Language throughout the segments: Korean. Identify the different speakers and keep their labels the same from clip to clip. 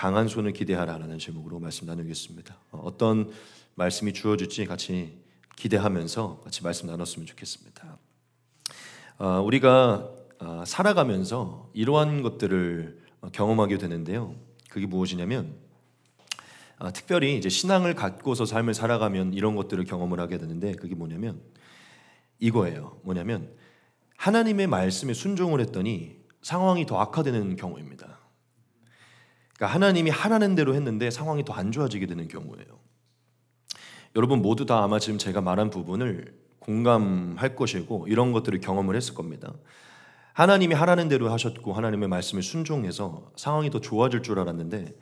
Speaker 1: 강한 손을 기대하라는 제목으로 말씀 나누겠습니다. 어떤 말씀이 주어질지 같이 기대하면서 같이 말씀 나눴으면 좋겠습니다. 우리가 살아가면서 이러한 것들을 경험하게 되는데요. 그게 무엇이냐면 특별히 이제 신앙을 갖고서 삶을 살아가면 이런 것들을 경험을 하게 되는데 그게 뭐냐면 이거예요. 뭐냐면 하나님의 말씀에 순종을 했더니 상황이 더 악화되는 경우입니다. 그러니까 하나님이 하라는 대로 했는데 상황이 더 안 좋아지게 되는 경우예요. 여러분 모두 다 아마 지금 제가 말한 부분을 공감할 것이고 이런 것들을 경험을 했을 겁니다. 하나님이 하라는 대로 하셨고 하나님의 말씀에 순종해서 상황이 더 좋아질 줄 알았는데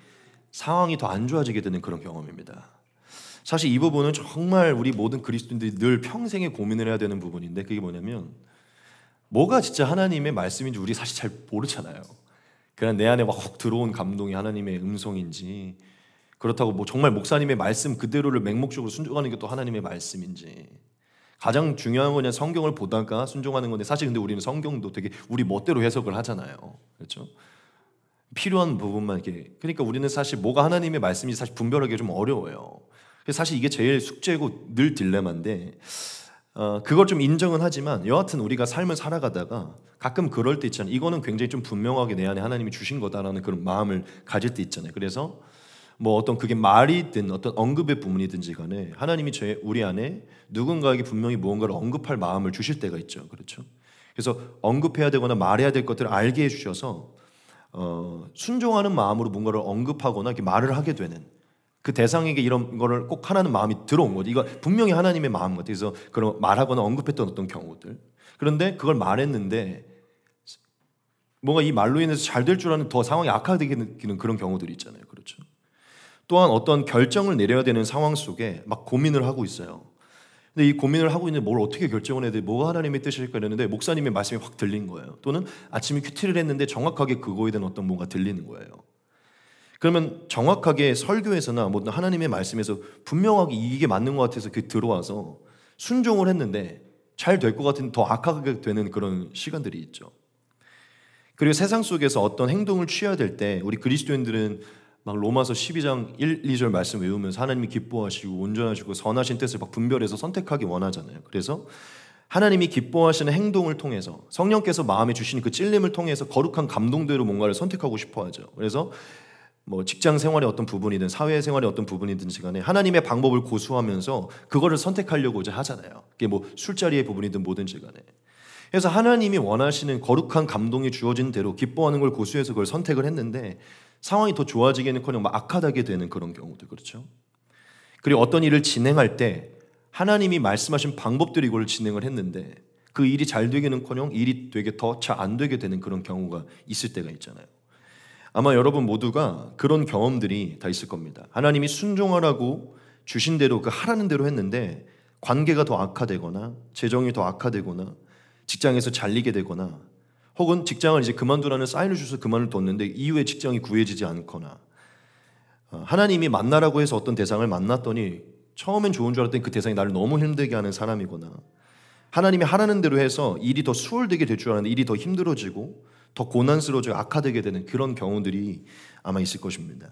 Speaker 1: 상황이 더 안 좋아지게 되는 그런 경험입니다. 사실 이 부분은 정말 우리 모든 그리스도인들이 늘 평생에 고민을 해야 되는 부분인데 그게 뭐냐면 뭐가 진짜 하나님의 말씀인지 우리 사실 잘 모르잖아요. 그냥 내 안에 확 들어온 감동이 하나님의 음성인지 그렇다고 뭐 정말 목사님의 말씀 그대로를 맹목적으로 순종하는 게 또 하나님의 말씀인지 가장 중요한 건 그냥 성경을 보다가 순종하는 건데 사실 근데 우리는 성경도 되게 우리 멋대로 해석을 하잖아요. 그렇죠? 필요한 부분만 이렇게 그러니까 우리는 사실 뭐가 하나님의 말씀인지 사실 분별하기가 좀 어려워요. 그래서 사실 이게 제일 숙제고 늘 딜레마인데 그걸 좀 인정은 하지만 여하튼 우리가 삶을 살아가다가 가끔 그럴 때 있잖아요. 이거는 굉장히 좀 분명하게 내 안에 하나님이 주신 거다라는 그런 마음을 가질 때 있잖아요. 그래서 뭐 어떤 그게 말이든 어떤 언급의 부분이든지 간에 하나님이 우리 안에 누군가에게 분명히 무언가를 언급할 마음을 주실 때가 있죠. 그렇죠? 그래서 언급해야 되거나 말해야 될 것들을 알게 해주셔서 순종하는 마음으로 뭔가를 언급하거나 이렇게 말을 하게 되는 그 대상에게 이런 거를 꼭 하라는 마음이 들어온 거죠. 이거 분명히 하나님의 마음 같아요. 그래서 그런 말하거나 언급했던 어떤 경우들. 그런데 그걸 말했는데 뭔가 이 말로 인해서 잘 될 줄 아는 더 상황이 악화되는 그런 경우들이 있잖아요. 그렇죠? 또한 어떤 결정을 내려야 되는 상황 속에 막 고민을 하고 있어요. 근데 이 고민을 하고 있는데 뭘 어떻게 결정을 해야 돼? 뭐가 하나님의 뜻일까 이랬는데 목사님의 말씀이 확 들린 거예요. 또는 아침에 큐티를 했는데 정확하게 그거에 대한 어떤 뭔가 들리는 거예요. 그러면 정확하게 설교에서나 뭐 하나님의 말씀에서 분명하게 이게 맞는 것 같아서 그 들어와서 순종을 했는데 잘 될 것 같은데 더 악하게 되는 그런 시간들이 있죠. 그리고 세상 속에서 어떤 행동을 취해야 될 때 우리 그리스도인들은 막 로마서 12장 1, 2절 말씀 외우면서 하나님이 기뻐하시고 온전하시고 선하신 뜻을 막 분별해서 선택하기 원하잖아요. 그래서 하나님이 기뻐하시는 행동을 통해서 성령께서 마음에 주시는 그 찔림을 통해서 거룩한 감동대로 뭔가를 선택하고 싶어 하죠. 그래서 뭐 직장 생활의 어떤 부분이든 사회 생활의 어떤 부분이든지 간에 하나님의 방법을 고수하면서 그거를 선택하려고자 하잖아요. 그게 뭐 술자리의 부분이든 뭐든지 간에. 그래서 하나님이 원하시는 거룩한 감동이 주어진 대로 기뻐하는 걸 고수해서 그걸 선택을 했는데 상황이 더 좋아지기는커녕 막 악화되게 되는 그런 경우들 그렇죠. 그리고 어떤 일을 진행할 때 하나님이 말씀하신 방법대로 이걸 진행을 했는데 그 일이 잘 되기는커녕 일이 되게 더 잘 안 되게 되는 그런 경우가 있을 때가 있잖아요. 아마 여러분 모두가 그런 경험들이 다 있을 겁니다. 하나님이 순종하라고 주신 대로 그 하라는 대로 했는데 관계가 더 악화되거나 재정이 더 악화되거나 직장에서 잘리게 되거나 혹은 직장을 이제 그만두라는 사인을 주셔서 그만뒀는데 이후에 직장이 구해지지 않거나 하나님이 만나라고 해서 어떤 대상을 만났더니 처음엔 좋은 줄 알았더니 그 대상이 나를 너무 힘들게 하는 사람이거나 하나님이 하라는 대로 해서 일이 더 수월되게 될 줄 알았는데 일이 더 힘들어지고 더 고난스러워지고 악화되게 되는 그런 경우들이 아마 있을 것입니다.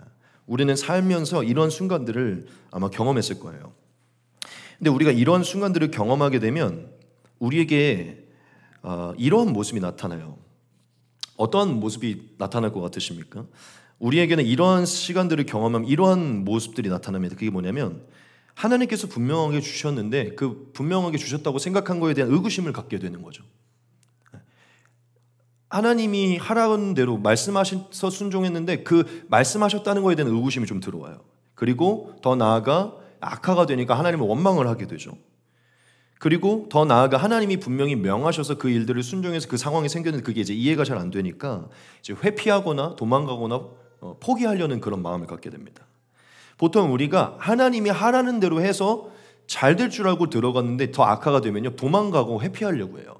Speaker 1: 우리는 살면서 이런 순간들을 아마 경험했을 거예요. 근데 우리가 이런 순간들을 경험하게 되면 우리에게 이러한 모습이 나타나요. 어떠한 모습이 나타날 것 같으십니까? 우리에게는 이러한 시간들을 경험하면 이러한 모습들이 나타납니다. 그게 뭐냐면 하나님께서 분명하게 주셨는데 그 분명하게 주셨다고 생각한 거에 대한 의구심을 갖게 되는 거죠. 하나님이 하라는 대로 말씀하셔서 순종했는데 그 말씀하셨다는 거에 대한 의구심이 좀 들어와요. 그리고 더 나아가 악화가 되니까 하나님을 원망을 하게 되죠. 그리고 더 나아가 하나님이 분명히 명하셔서 그 일들을 순종해서 그 상황이 생겼는데 그게 이제 이해가 잘 안 되니까 이제 회피하거나 도망가거나 포기하려는 그런 마음을 갖게 됩니다. 보통 우리가 하나님이 하라는 대로 해서 잘 될 줄 알고 들어갔는데 더 악화가 되면요 도망가고 회피하려고 해요.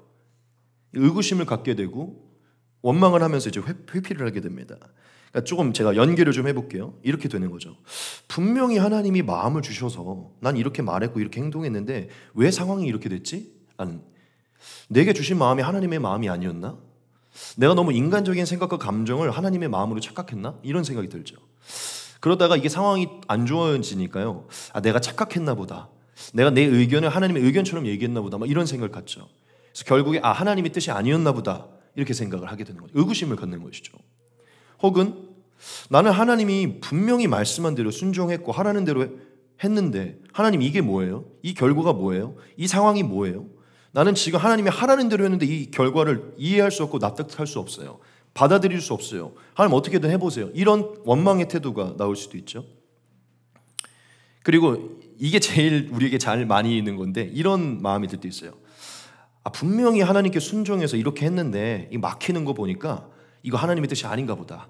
Speaker 1: 의구심을 갖게 되고 원망을 하면서 이제 회피를 하게 됩니다. 그러니까 조금 제가 연계를 좀 해볼게요. 이렇게 되는 거죠. 분명히 하나님이 마음을 주셔서 난 이렇게 말했고 이렇게 행동했는데 왜 상황이 이렇게 됐지? 내게 주신 마음이 하나님의 마음이 아니었나? 내가 너무 인간적인 생각과 감정을 하나님의 마음으로 착각했나? 이런 생각이 들죠. 그러다가 이게 상황이 안 좋아지니까요. 내가 착각했나 보다. 내가 내 의견을 하나님의 의견처럼 얘기했나 보다. 막 이런 생각을 갖죠. 그래서 결국에 하나님의 뜻이 아니었나 보다. 이렇게 생각을 하게 되는 거죠. 의구심을 갖는 것이죠. 혹은 나는 하나님이 분명히 말씀한 대로 순종했고 하라는 대로 했는데 하나님 이게 뭐예요? 이 결과가 뭐예요? 이 상황이 뭐예요? 나는 지금 하나님이 하라는 대로 했는데 이 결과를 이해할 수 없고 납득할 수 없어요. 받아들일 수 없어요. 하나님 어떻게든 해보세요. 이런 원망의 태도가 나올 수도 있죠. 그리고 이게 제일 우리에게 잘 많이 있는 건데 이런 마음이 들 때 있어요. 분명히 하나님께 순종해서 이렇게 했는데 이 막히는 거 보니까 이거 하나님의 뜻이 아닌가 보다.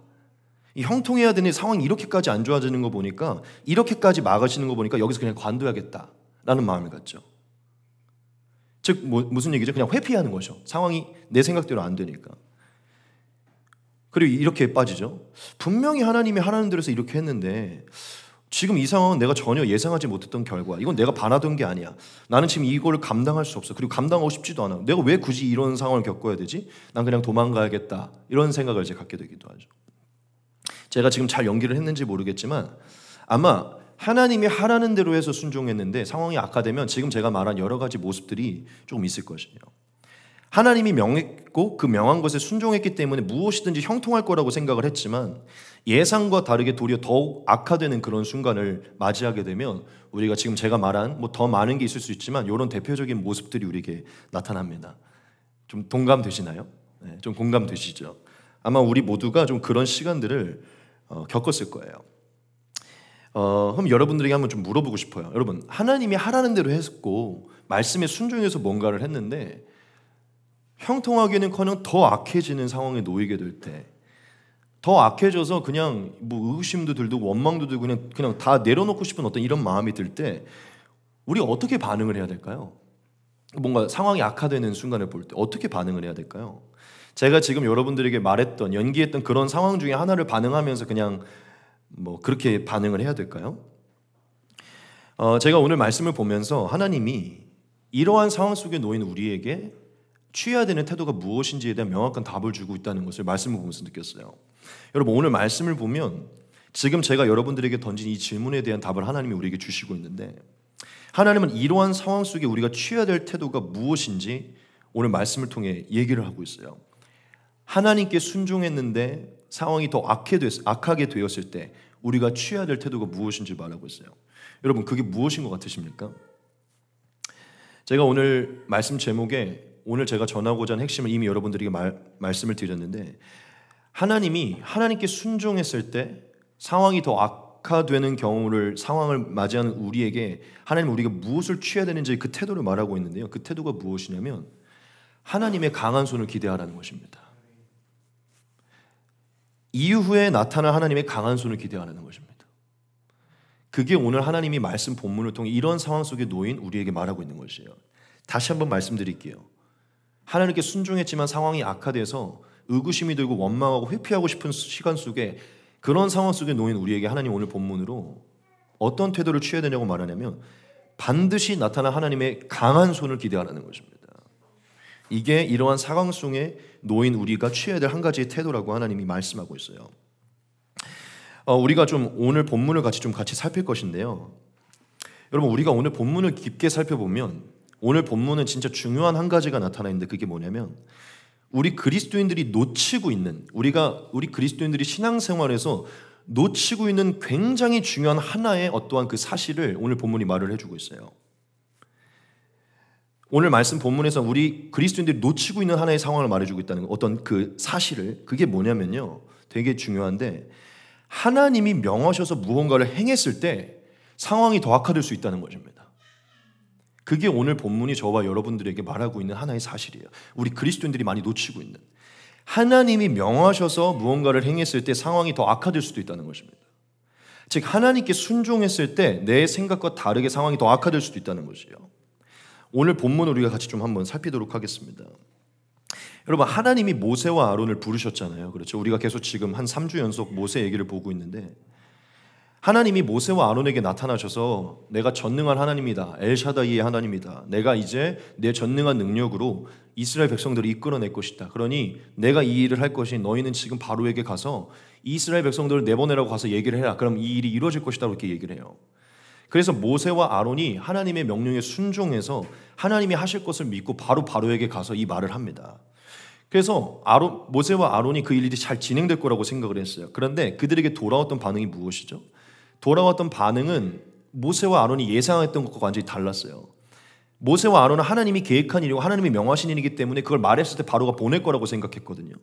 Speaker 1: 이 형통해야 되는 상황이 이렇게까지 안 좋아지는 거 보니까 이렇게까지 막으시는 거 보니까 여기서 그냥 관둬야겠다라는 마음을 갖죠. 즉 무슨 얘기죠? 그냥 회피하는 거죠. 상황이 내 생각대로 안 되니까. 그리고 이렇게 빠지죠. 분명히 하나님이 하라는 대로 해서 이렇게 했는데 지금 이 상황은 내가 전혀 예상하지 못했던 결과. 이건 내가 바라던 게 아니야. 나는 지금 이거를 감당할 수 없어. 그리고 감당하고 싶지도 않아. 내가 왜 굳이 이런 상황을 겪어야 되지? 난 그냥 도망가야겠다. 이런 생각을 이제 갖게 되기도 하죠. 제가 지금 잘 연기를 했는지 모르겠지만 아마 하나님이 하라는 대로 해서 순종했는데 상황이 악화되면 지금 제가 말한 여러 가지 모습들이 조금 있을 것이에요. 하나님이 명했고 그 명한 것에 순종했기 때문에 무엇이든지 형통할 거라고 생각을 했지만 예상과 다르게 도리어 더욱 악화되는 그런 순간을 맞이하게 되면 우리가 지금 제가 말한 더 많은 게 있을 수 있지만 이런 대표적인 모습들이 우리에게 나타납니다. 좀 동감되시나요? 네, 좀 공감되시죠? 아마 우리 모두가 좀 그런 시간들을 겪었을 거예요. 그럼 여러분들에게 한번 좀 물어보고 싶어요. 여러분, 하나님이 하라는 대로 했고 말씀에 순종해서 뭔가를 했는데 형통하기는커녕 더 악해지는 상황에 놓이게 될 때, 더 악해져서 그냥 의구심도 들고 원망도 들고 그냥 다 내려놓고 싶은 어떤 이런 마음이 들 때 우리가 어떻게 반응을 해야 될까요? 뭔가 상황이 악화되는 순간을 볼 때 어떻게 반응을 해야 될까요? 제가 지금 여러분들에게 말했던 연기했던 그런 상황 중에 하나를 반응하면서 그냥 그렇게 반응을 해야 될까요? 제가 오늘 말씀을 보면서 하나님이 이러한 상황 속에 놓인 우리에게 취해야 되는 태도가 무엇인지에 대한 명확한 답을 주고 있다는 것을 말씀을 보면서 느꼈어요. 여러분, 오늘 말씀을 보면 지금 제가 여러분들에게 던진 이 질문에 대한 답을 하나님이 우리에게 주시고 있는데 하나님은 이러한 상황 속에 우리가 취해야 될 태도가 무엇인지 오늘 말씀을 통해 얘기를 하고 있어요. 하나님께 순종했는데 상황이 더 악하게 되었을 때 우리가 취해야 될 태도가 무엇인지 말하고 있어요. 여러분, 그게 무엇인 것 같으십니까? 제가 오늘 말씀 제목에 오늘 제가 전하고자 하는 핵심을 이미 여러분들에게 말씀을 드렸는데 하나님이 하나님께 순종했을 때 상황이 더 악화되는 상황을 맞이하는 우리에게 하나님 우리가 무엇을 취해야 되는지 그 태도를 말하고 있는데요. 그 태도가 무엇이냐면 하나님의 강한 손을 기대하라는 것입니다. 이후에 나타날 하나님의 강한 손을 기대하라는 것입니다. 그게 오늘 하나님이 말씀 본문을 통해 이런 상황 속에 놓인 우리에게 말하고 있는 것이에요. 다시 한번 말씀드릴게요. 하나님께 순종했지만 상황이 악화돼서 의구심이 들고 원망하고 회피하고 싶은 시간 속에 그런 상황 속에 놓인 우리에게 하나님 오늘 본문으로 어떤 태도를 취해야 되냐고 말하냐면 반드시 나타난 하나님의 강한 손을 기대하라는 것입니다. 이게 이러한 상황 속에 놓인 우리가 취해야 될 한 가지의 태도라고 하나님이 말씀하고 있어요. 우리가 좀 오늘 본문을 같이 살필 것인데요. 여러분, 우리가 오늘 본문을 깊게 살펴보면 오늘 본문은 진짜 중요한 한 가지가 나타나 있는데 그게 뭐냐면 우리 그리스도인들이 놓치고 있는 우리 그리스도인들이 신앙생활에서 놓치고 있는 굉장히 중요한 하나의 어떠한 그 사실을 오늘 본문이 말을 해주고 있어요. 오늘 말씀 본문에서 우리 그리스도인들이 놓치고 있는 하나의 상황을 말해주고 있다는 어떤 그 사실을 그게 뭐냐면요. 되게 중요한데 하나님이 명하셔서 무언가를 행했을 때 상황이 더 악화될 수 있다는 것입니다. 그게 오늘 본문이 저와 여러분들에게 말하고 있는 하나의 사실이에요. 우리 그리스도인들이 많이 놓치고 있는 하나님이 명하셔서 무언가를 행했을 때 상황이 더 악화될 수도 있다는 것입니다. 즉 하나님께 순종했을 때 내 생각과 다르게 상황이 더 악화될 수도 있다는 것이에요. 오늘 본문을 우리가 같이 좀 한번 살피도록 하겠습니다. 여러분, 하나님이 모세와 아론을 부르셨잖아요. 그렇죠? 우리가 계속 지금 한 3주 연속 모세 얘기를 보고 있는데 하나님이 모세와 아론에게 나타나셔서 내가 전능한 하나님이다, 엘샤다이의 하나님이다, 내가 이제 내 전능한 능력으로 이스라엘 백성들을 이끌어낼 것이다, 그러니 내가 이 일을 할 것이 너희는 지금 바로에게 가서 이스라엘 백성들을 내보내라고 가서 얘기를 해라, 그럼 이 일이 이루어질 것이다, 그렇게 얘기를 해요. 그래서 모세와 아론이 하나님의 명령에 순종해서 하나님이 하실 것을 믿고 바로에게 가서 이 말을 합니다. 그래서 모세와 아론이 그 일이 잘 진행될 거라고 생각을 했어요. 그런데 그들에게 돌아왔던 반응이 무엇이죠? 돌아왔던 반응은 모세와 아론이 예상했던 것과 완전히 달랐어요. 모세와 아론은 하나님이 계획한 일이고 하나님이 명하신 일이기 때문에 그걸 말했을 때 바로가 보낼 거라고 생각했거든요.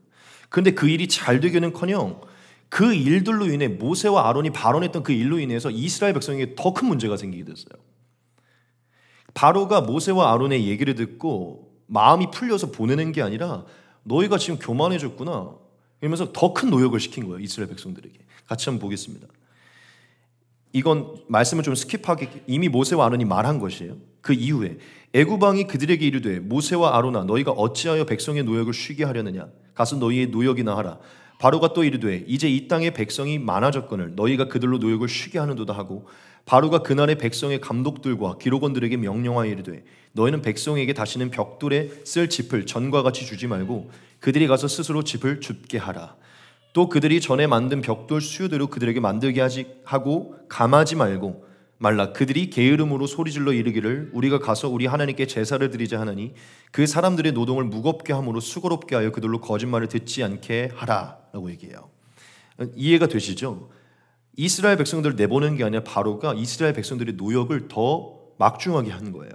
Speaker 1: 그런데 그 일이 잘 되기는커녕 그 일들로 인해 모세와 아론이 발언했던 그 일로 인해서 이스라엘 백성에게 더 큰 문제가 생기게 됐어요. 바로가 모세와 아론의 얘기를 듣고 마음이 풀려서 보내는 게 아니라 너희가 지금 교만해졌구나 이러면서 더 큰 노역을 시킨 거예요, 이스라엘 백성들에게. 같이 한번 보겠습니다. 이건 말씀을 좀 스킵하게 이미 모세와 아론이 말한 것이에요. 그 이후에 애굽 왕이 그들에게 이르되 모세와 아론아 너희가 어찌하여 백성의 노역을 쉬게 하려느냐, 가서 너희의 노역이나 하라. 바로가 또 이르되 이제 이 땅에 백성이 많아졌거늘 너희가 그들로 노역을 쉬게 하는도다 하고, 바로가 그날의 백성의 감독들과 기록원들에게 명령하여 이르되 너희는 백성에게 다시는 벽돌에 쓸 짚을 전과 같이 주지 말고 그들이 가서 스스로 짚을 줍게 하라. 또 그들이 전에 만든 벽돌 수요대로 그들에게 만들게 하고 감하지 말라. 그들이 게으름으로 소리질러 이르기를 우리가 가서 우리 하나님께 제사를 드리자 하나니 그 사람들의 노동을 무겁게 함으로 수고롭게 하여 그들로 거짓말을 듣지 않게 하라 라고 얘기해요. 이해가 되시죠? 이스라엘 백성들을 내보낸 게 아니라 바로가 이스라엘 백성들의 노역을 더 막중하게 한 거예요.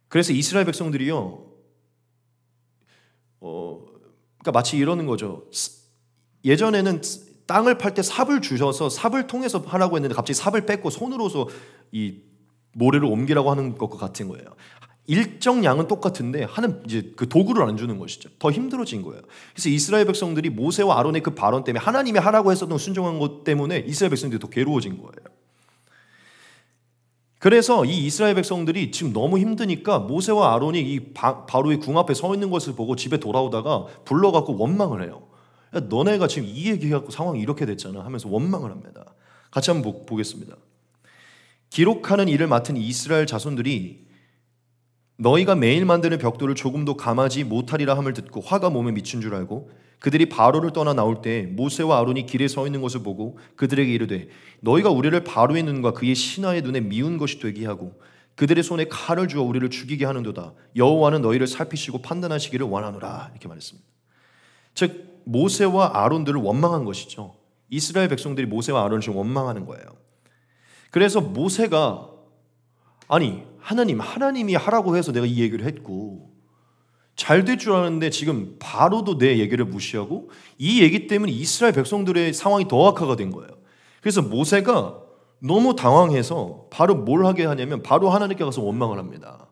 Speaker 1: 그래서 이스라엘 백성들이요, 그러니까 마치 이러는 거죠. 예전에는 땅을 팔 때 삽을 주셔서 삽을 통해서 하라고 했는데 갑자기 삽을 뺏고 손으로서 이 모래를 옮기라고 하는 것과 같은 거예요. 일정 양은 똑같은데 하는 이제 그 도구를 안 주는 것이죠. 더 힘들어진 거예요. 그래서 이스라엘 백성들이 모세와 아론의 그 발언 때문에, 하나님이 하라고 했었던 순종한 것 때문에 이스라엘 백성들이 더 괴로워진 거예요. 그래서 이 이스라엘 백성들이 지금 너무 힘드니까 모세와 아론이 이 바로의 궁 앞에 서 있는 것을 보고 집에 돌아오다가 불러갖고 원망을 해요. 야, 너네가 지금 이 얘기해갖고 상황이 이렇게 됐잖아 하면서 원망을 합니다. 같이 한번 보겠습니다. 기록하는 일을 맡은 이스라엘 자손들이 너희가 매일 만드는 벽돌을 조금도 감하지 못하리라 함을 듣고 화가 몸에 미친 줄 알고 그들이 바로를 떠나 나올 때 모세와 아론이 길에 서 있는 것을 보고 그들에게 이르되 너희가 우리를 바로의 눈과 그의 신하의 눈에 미운 것이 되게 하고 그들의 손에 칼을 주어 우리를 죽이게 하는도다. 여호와는 너희를 살피시고 판단하시기를 원하노라. 이렇게 말했습니다. 즉 모세와 아론들을 원망한 것이죠. 이스라엘 백성들이 모세와 아론을 지금 원망하는 거예요. 그래서 모세가 하나님이 하라고 해서 내가 이 얘기를 했고 잘 될 줄 알았는데 지금 바로도 내 얘기를 무시하고 이 얘기 때문에 이스라엘 백성들의 상황이 더 악화가 된 거예요. 그래서 모세가 너무 당황해서 바로 뭘 하게 하냐면 바로 하나님께 가서 원망을 합니다.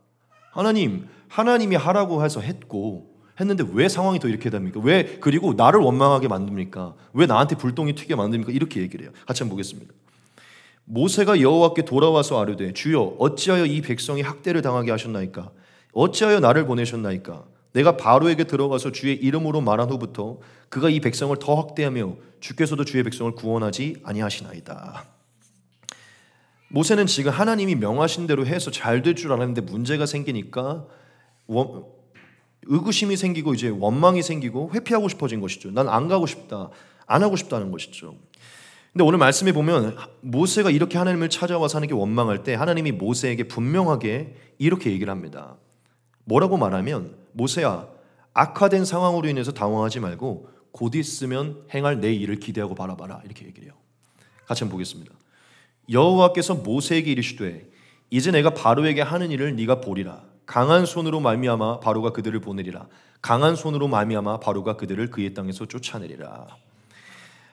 Speaker 1: 하나님이 하라고 해서 했는데 왜 상황이 더 이렇게 됩니까? 왜 그리고 나를 원망하게 만듭니까? 왜 나한테 불똥이 튀게 만듭니까? 이렇게 얘기를 해요. 같이 한번 보겠습니다. 모세가 여호와께 돌아와서 아뢰되 주여 어찌하여 이 백성이 학대를 당하게 하셨나이까? 어찌하여 나를 보내셨나이까? 내가 바로에게 들어가서 주의 이름으로 말한 후부터 그가 이 백성을 더 학대하며 주께서도 주의 백성을 구원하지 아니하시나이다. 모세는 지금 하나님이 명하신 대로 해서 잘 될 줄 알았는데 문제가 생기니까 의구심이 생기고 이제 원망이 생기고 회피하고 싶어진 것이죠. 난 안 가고 싶다, 안 하고 싶다는 것이죠. 근데 오늘 말씀에 보면 모세가 이렇게 하나님을 찾아와서 하는 게 원망할 때 하나님이 모세에게 분명하게 이렇게 얘기를 합니다. 뭐라고 말하면 모세야 악화된 상황으로 인해서 당황하지 말고 곧 있으면 행할 내 일을 기대하고 바라봐라. 이렇게 얘기를 해요. 같이 한번 보겠습니다. 여호와께서 모세에게 이르시되 이제 내가 바로에게 하는 일을 네가 보리라. 강한 손으로 말미암아 바로가 그들을 보내리라. 강한 손으로 말미암아 바로가 그들을 그의 땅에서 쫓아내리라.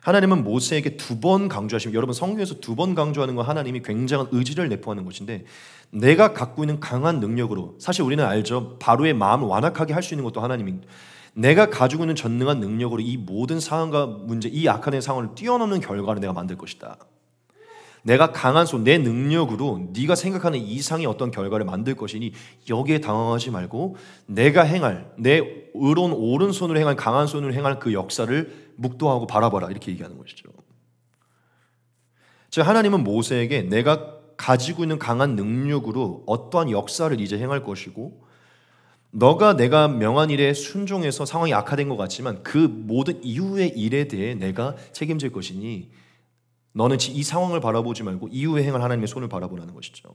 Speaker 1: 하나님은 모세에게 2번 강조하시면, 여러분 성경에서 2번 강조하는 건 하나님이 굉장한 의지를 내포하는 것인데, 내가 갖고 있는 강한 능력으로, 사실 우리는 알죠, 바로의 마음을 완악하게 할 수 있는 것도 하나님입니다. 내가 가지고 있는 전능한 능력으로 이 모든 상황과 문제, 이 악한 상황을 뛰어넘는 결과를 내가 만들 것이다. 내가 강한 손, 내 능력으로 네가 생각하는 이상의 어떤 결과를 만들 것이니 여기에 당황하지 말고 내가 행할, 내 의로운 오른손으로 행할, 강한 손으로 행할 그 역사를 묵도하고 바라봐라. 이렇게 얘기하는 것이죠. 즉 하나님은 모세에게 내가 가지고 있는 강한 능력으로 어떠한 역사를 이제 행할 것이고, 너가 내가 명한 일에 순종해서 상황이 악화된 것 같지만 그 모든 이후의 일에 대해 내가 책임질 것이니 너는 이 상황을 바라보지 말고 이후에 행할 하나님의 손을 바라보라는 것이죠.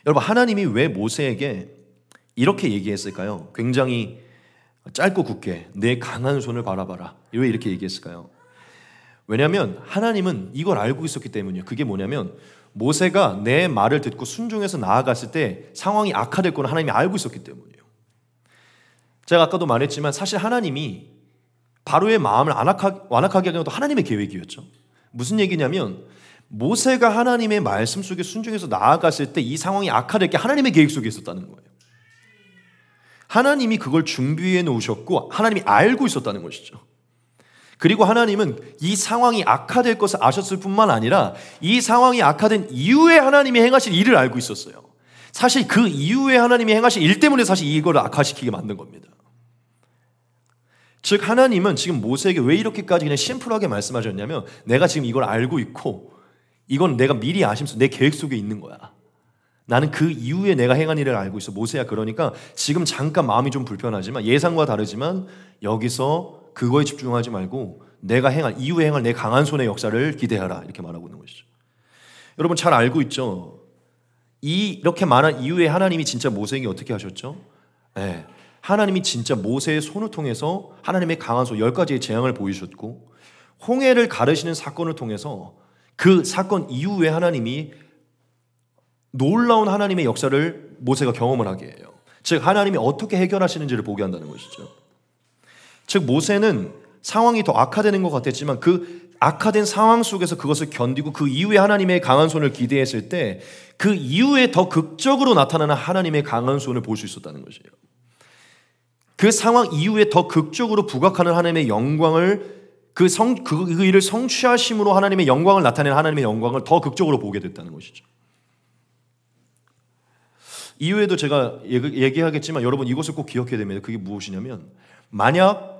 Speaker 1: 여러분, 하나님이 왜 모세에게 이렇게 얘기했을까요? 굉장히 짧고 굵게 내 강한 손을 바라봐라. 왜 이렇게 얘기했을까요? 왜냐하면 하나님은 이걸 알고 있었기 때문이에요. 그게 뭐냐면 모세가 내 말을 듣고 순종해서 나아갔을 때 상황이 악화될 걸 하나님이 알고 있었기 때문이에요. 제가 아까도 말했지만 사실 하나님이 바로의 마음을 완악하게 하는 것도 하나님의 계획이었죠. 무슨 얘기냐면 모세가 하나님의 말씀 속에 순종해서 나아갔을 때 이 상황이 악화될 게 하나님의 계획 속에 있었다는 거예요. 하나님이 그걸 준비해 놓으셨고 하나님이 알고 있었다는 것이죠. 그리고 하나님은 이 상황이 악화될 것을 아셨을 뿐만 아니라 이 상황이 악화된 이후에 하나님이 행하실 일을 알고 있었어요. 사실 그 이후에 하나님이 행하실 일 때문에 사실 이걸 악화시키게 만든 겁니다. 즉 하나님은 지금 모세에게 왜 이렇게까지 그냥 심플하게 말씀하셨냐면 내가 지금 이걸 알고 있고 이건 내가 미리 아심서 내 계획 속에 있는 거야. 나는 그 이후에 내가 행한 일을 알고 있어. 모세야, 그러니까 지금 잠깐 마음이 좀 불편하지만 예상과 다르지만 여기서 그거에 집중하지 말고 내가 이후에 행할 내 강한 손의 역사를 기대하라. 이렇게 말하고 있는 것이죠. 여러분 잘 알고 있죠? 이렇게 말한 이후에 하나님이 진짜 모세에게 어떻게 하셨죠? 네, 하나님이 진짜 모세의 손을 통해서 하나님의 강한 손 10가지의 재앙을 보이셨고 홍해를 가르시는 사건을 통해서 그 사건 이후에 하나님이 놀라운 하나님의 역사를 모세가 경험을 하게 해요. 즉 하나님이 어떻게 해결하시는지를 보게 한다는 것이죠. 즉 모세는 상황이 더 악화되는 것 같았지만 그 악화된 상황 속에서 그것을 견디고 그 이후에 하나님의 강한 손을 기대했을 때 그 이후에 더 극적으로 나타나는 하나님의 강한 손을 볼 수 있었다는 것이에요. 그 상황 이후에 더 극적으로 부각하는 하나님의 영광을 그 일을 성취하심으로 하나님의 영광을 나타내는 하나님의 영광을 더 극적으로 보게 됐다는 것이죠. 이후에도 제가 얘기하겠지만 여러분 이것을 꼭 기억해야 됩니다. 그게 무엇이냐면 만약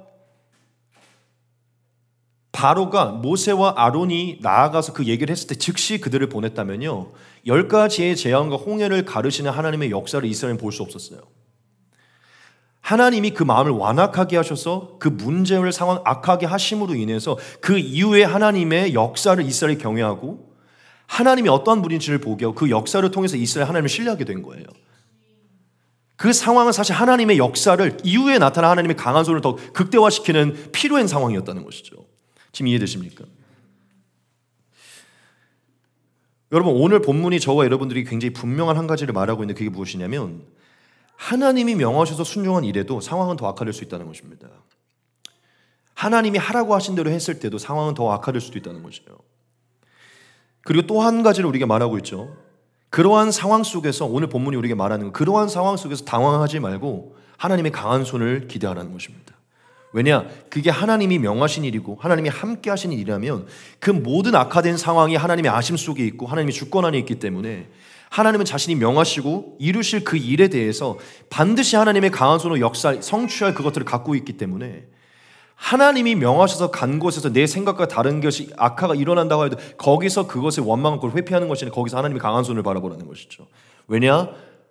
Speaker 1: 바로가 모세와 아론이 나아가서 그 얘기를 했을 때 즉시 그들을 보냈다면요 10가지의 재앙과 홍해를 가르시는 하나님의 역사를 이스라엘은 볼 수 없었어요. 하나님이 그 마음을 완악하게 하셔서 그 문제를 상황 악하게 하심으로 인해서 그 이후에 하나님의 역사를 이스라엘이 경외하고 하나님이 어떠한 분인지를 보게 하고 그 역사를 통해서 이스라엘 하나님을 신뢰하게 된 거예요. 그 상황은 사실 하나님의 역사를 이후에 나타난 하나님의 강한 손을 더 극대화시키는 필요한 상황이었다는 것이죠. 지금 이해되십니까? 여러분 오늘 본문이 저와 여러분들이 굉장히 분명한 한 가지를 말하고 있는데 그게 무엇이냐면 하나님이 명하셔서 순종한 일에도 상황은 더 악화될 수 있다는 것입니다. 하나님이 하라고 하신 대로 했을 때도 상황은 더 악화될 수도 있다는 것이에요. 그리고 또 한 가지를 우리가 말하고 있죠. 그러한 상황 속에서 오늘 본문이 우리에게 말하는 것, 그러한 상황 속에서 당황하지 말고 하나님의 강한 손을 기대하라는 것입니다. 왜냐? 그게 하나님이 명하신 일이고 하나님이 함께 하신 일이라면 그 모든 악화된 상황이 하나님의 아심 속에 있고 하나님의 주권 안에 있기 때문에 하나님은 자신이 명하시고 이루실 그 일에 대해서 반드시 하나님의 강한 손으로 역사, 성취할 그것들을 갖고 있기 때문에 하나님이 명하셔서 간 곳에서 내 생각과 다른 것이 악화가 일어난다고 해도 거기서 그것을 원망하고 회피하는 것이 아니라 거기서 하나님의 강한 손을 바라보라는 것이죠. 왜냐?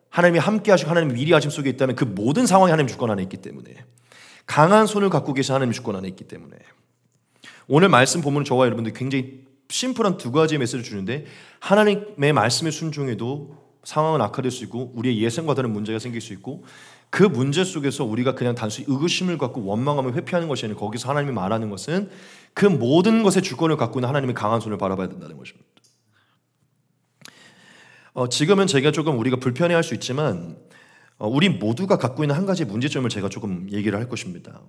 Speaker 1: 하나님이 함께 하시고 하나님이 미리 하심 속에 있다면 그 모든 상황이 하나님 주권 안에 있기 때문에 강한 손을 갖고 계신 하나님 주권 안에 있기 때문에 오늘 말씀 본문은 저와 여러분들 굉장히 심플한 2가지의 메시지를 주는데 하나님의 말씀에 순종해도 상황은 악화될 수 있고 우리의 예상과 다른 문제가 생길 수 있고 그 문제 속에서 우리가 그냥 단순히 의구심을 갖고 원망하며 회피하는 것이 아니라 거기서 하나님이 말하는 것은 그 모든 것의 주권을 갖고 있는 하나님의 강한 손을 바라봐야 된다는 것입니다. 지금은 제가 조금 우리가 불편해할 수 있지만 우리 모두가 갖고 있는 한 가지 문제점을 제가 조금 얘기를 할 것입니다.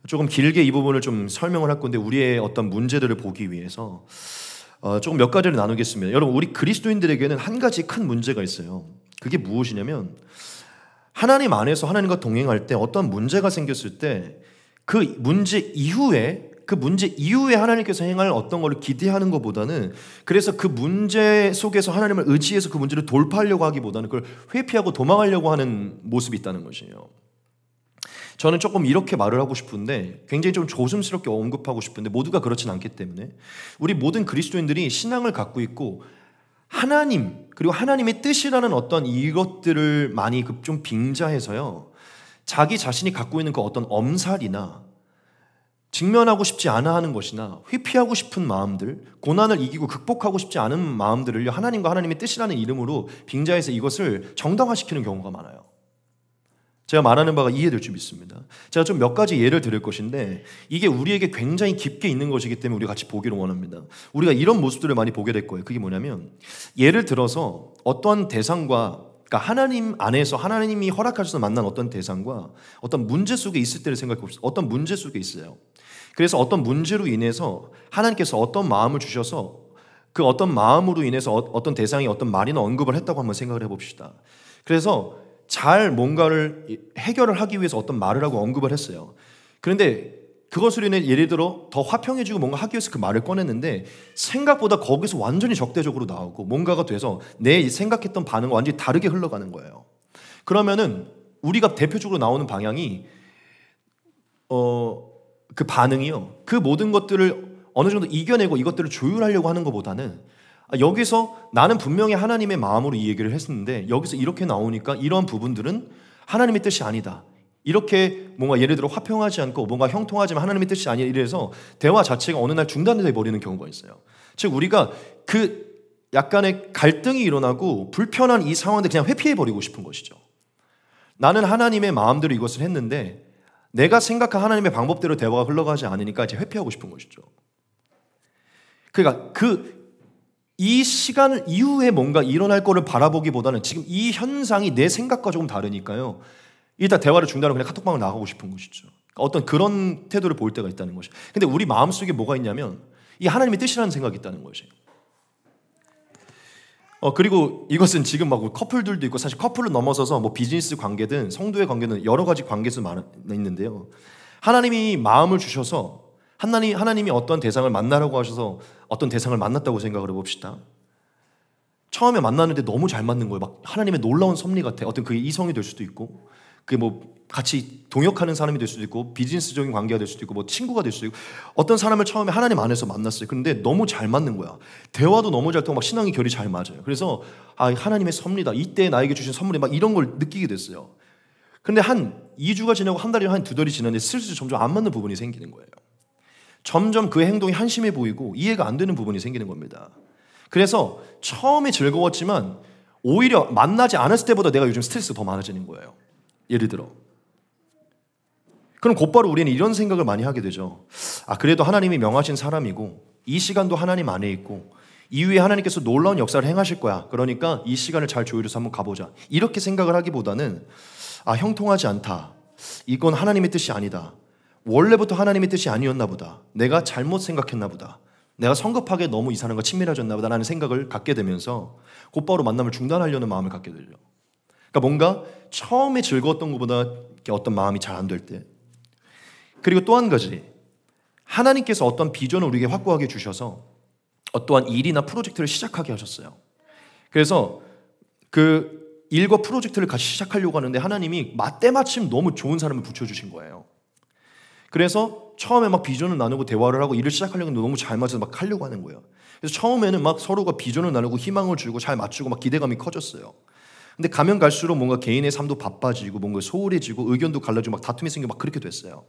Speaker 1: 조금 길게 이 부분을 좀 설명을 할 건데 우리의 어떤 문제들을 보기 위해서 조금 몇 가지를 나누겠습니다. 여러분 우리 그리스도인들에게는 한 가지 큰 문제가 있어요. 그게 무엇이냐면 하나님 안에서 하나님과 동행할 때 어떤 문제가 생겼을 때 그 문제 이후에 하나님께서 행할 어떤 것을 기대하는 것보다는 그래서 그 문제 속에서 하나님을 의지해서 그 문제를 돌파하려고 하기보다는 그걸 회피하고 도망하려고 하는 모습이 있다는 것이에요. 저는 조금 이렇게 말을 하고 싶은데 굉장히 좀 조심스럽게 언급하고 싶은데 모두가 그렇진 않기 때문에 우리 모든 그리스도인들이 신앙을 갖고 있고 하나님 그리고 하나님의 뜻이라는 어떤 이것들을 많이 좀 빙자해서요, 자기 자신이 갖고 있는 그 어떤 엄살이나 직면하고 싶지 않아 하는 것이나 회피하고 싶은 마음들, 고난을 이기고 극복하고 싶지 않은 마음들을 하나님과 하나님의 뜻이라는 이름으로 빙자해서 이것을 정당화시키는 경우가 많아요. 제가 말하는 바가 이해될 줄 믿습니다. 제가 좀 몇 가지 예를 들을 것인데 이게 우리에게 굉장히 깊게 있는 것이기 때문에 우리가 같이 보기를 원합니다. 우리가 이런 모습들을 많이 보게 될 거예요. 그게 뭐냐면, 예를 들어서 어떤 대상과, 그러니까 하나님 안에서 하나님이 허락하셔서 만난 어떤 대상과 어떤 문제 속에 있을 때를 생각해 봅시다. 어떤 문제 속에 있어요. 그래서 어떤 문제로 인해서 하나님께서 어떤 마음을 주셔서 그 어떤 마음으로 인해서 어떤 대상이 어떤 말이나 언급을 했다고 한번 생각을 해봅시다. 그래서 잘 뭔가를 해결을 하기 위해서 어떤 말을 하고 언급을 했어요. 그런데 그것으로 인해 예를 들어 더 화평해지고 뭔가 하기 위해서 그 말을 꺼냈는데 생각보다 거기서 완전히 적대적으로 나오고 뭔가가 돼서 내 생각했던 반응과 완전히 다르게 흘러가는 거예요. 그러면은 우리가 대표적으로 나오는 방향이 그 반응이요, 그 모든 것들을 어느 정도 이겨내고 이것들을 조율하려고 하는 것보다는 여기서 나는 분명히 하나님의 마음으로 이 얘기를 했었는데 여기서 이렇게 나오니까 이런 부분들은 하나님의 뜻이 아니다, 이렇게 뭔가 예를 들어 화평하지 않고 뭔가 형통하지만 하나님의 뜻이 아니라 이래서 대화 자체가 어느 날 중단돼 버리는 경우가 있어요. 즉 우리가 그 약간의 갈등이 일어나고 불편한 이 상황들 그냥 회피해 버리고 싶은 것이죠. 나는 하나님의 마음대로 이것을 했는데 내가 생각한 하나님의 방법대로 대화가 흘러가지 않으니까 이제 회피하고 싶은 것이죠. 그러니까 이 시간 이후에 뭔가 일어날 거를 바라보기보다는 지금 이 현상이 내 생각과 조금 다르니까요, 일단 대화를 중단하고 그냥 카톡방을 나가고 싶은 것이죠. 어떤 그런 태도를 보일 때가 있다는 것이죠. 근데 우리 마음속에 뭐가 있냐면 이 하나님의 뜻이라는 생각이 있다는 것이에요. 그리고 이것은 지금 막 커플들도 있고 사실 커플을 넘어서서 뭐 비즈니스 관계든 성도의 관계든 여러 가지 관계에서 있는데요, 하나님이 마음을 주셔서 하나님이 어떤 대상을 만나라고 하셔서 어떤 대상을 만났다고 생각을 해봅시다. 처음에 만났는데 너무 잘 맞는 거예요. 막 하나님의 놀라운 섭리 같아. 어떤 그게 이성이 될 수도 있고, 그게 뭐 같이 동역하는 사람이 될 수도 있고, 비즈니스적인 관계가 될 수도 있고, 뭐 친구가 될 수도 있고, 어떤 사람을 처음에 하나님 안에서 만났어요. 그런데 너무 잘 맞는 거야. 대화도 너무 잘 통하고 막 신앙의 결이 잘 맞아요. 그래서 하나님의 섭리다, 이때 나에게 주신 선물이 막 이런 걸 느끼게 됐어요. 근데 한 2주가 지나고 한 달이나 한 2달이 지났는데 슬슬 점점 안 맞는 부분이 생기는 거예요. 점점 그 행동이 한심해 보이고 이해가 안 되는 부분이 생기는 겁니다. 그래서 처음에 즐거웠지만 오히려 만나지 않았을 때보다 내가 요즘 스트레스가 더 많아지는 거예요. 예를 들어. 그럼 곧바로 우리는 이런 생각을 많이 하게 되죠. 그래도 하나님이 명하신 사람이고 이 시간도 하나님 안에 있고 이후에 하나님께서 놀라운 역사를 행하실 거야. 그러니까 이 시간을 잘 조율해서 한번 가보자. 이렇게 생각을 하기보다는 형통하지 않다, 이건 하나님의 뜻이 아니다, 원래부터 하나님의 뜻이 아니었나 보다, 내가 잘못 생각했나 보다, 내가 성급하게 너무 이 사람과 친밀해졌나 보다 라는 생각을 갖게 되면서 곧바로 만남을 중단하려는 마음을 갖게 되죠. 그러니까 뭔가 처음에 즐거웠던 것보다 어떤 마음이 잘 안 될 때. 그리고 또 한 가지, 하나님께서 어떤 비전을 우리에게 확고하게 주셔서 어떠한 일이나 프로젝트를 시작하게 하셨어요. 그래서 그 일과 프로젝트를 같이 시작하려고 하는데 하나님이 때마침 너무 좋은 사람을 붙여주신 거예요. 그래서 처음에 막 비전을 나누고 대화를 하고 일을 시작하려고 했는데 너무 잘 맞아서 막 하려고 하는 거예요. 그래서 처음에는 막 서로가 비전을 나누고 희망을 주고 잘 맞추고 막 기대감이 커졌어요. 근데 가면 갈수록 뭔가 개인의 삶도 바빠지고 뭔가 소홀해지고 의견도 갈라지고 막 다툼이 생기고 막 그렇게 됐어요.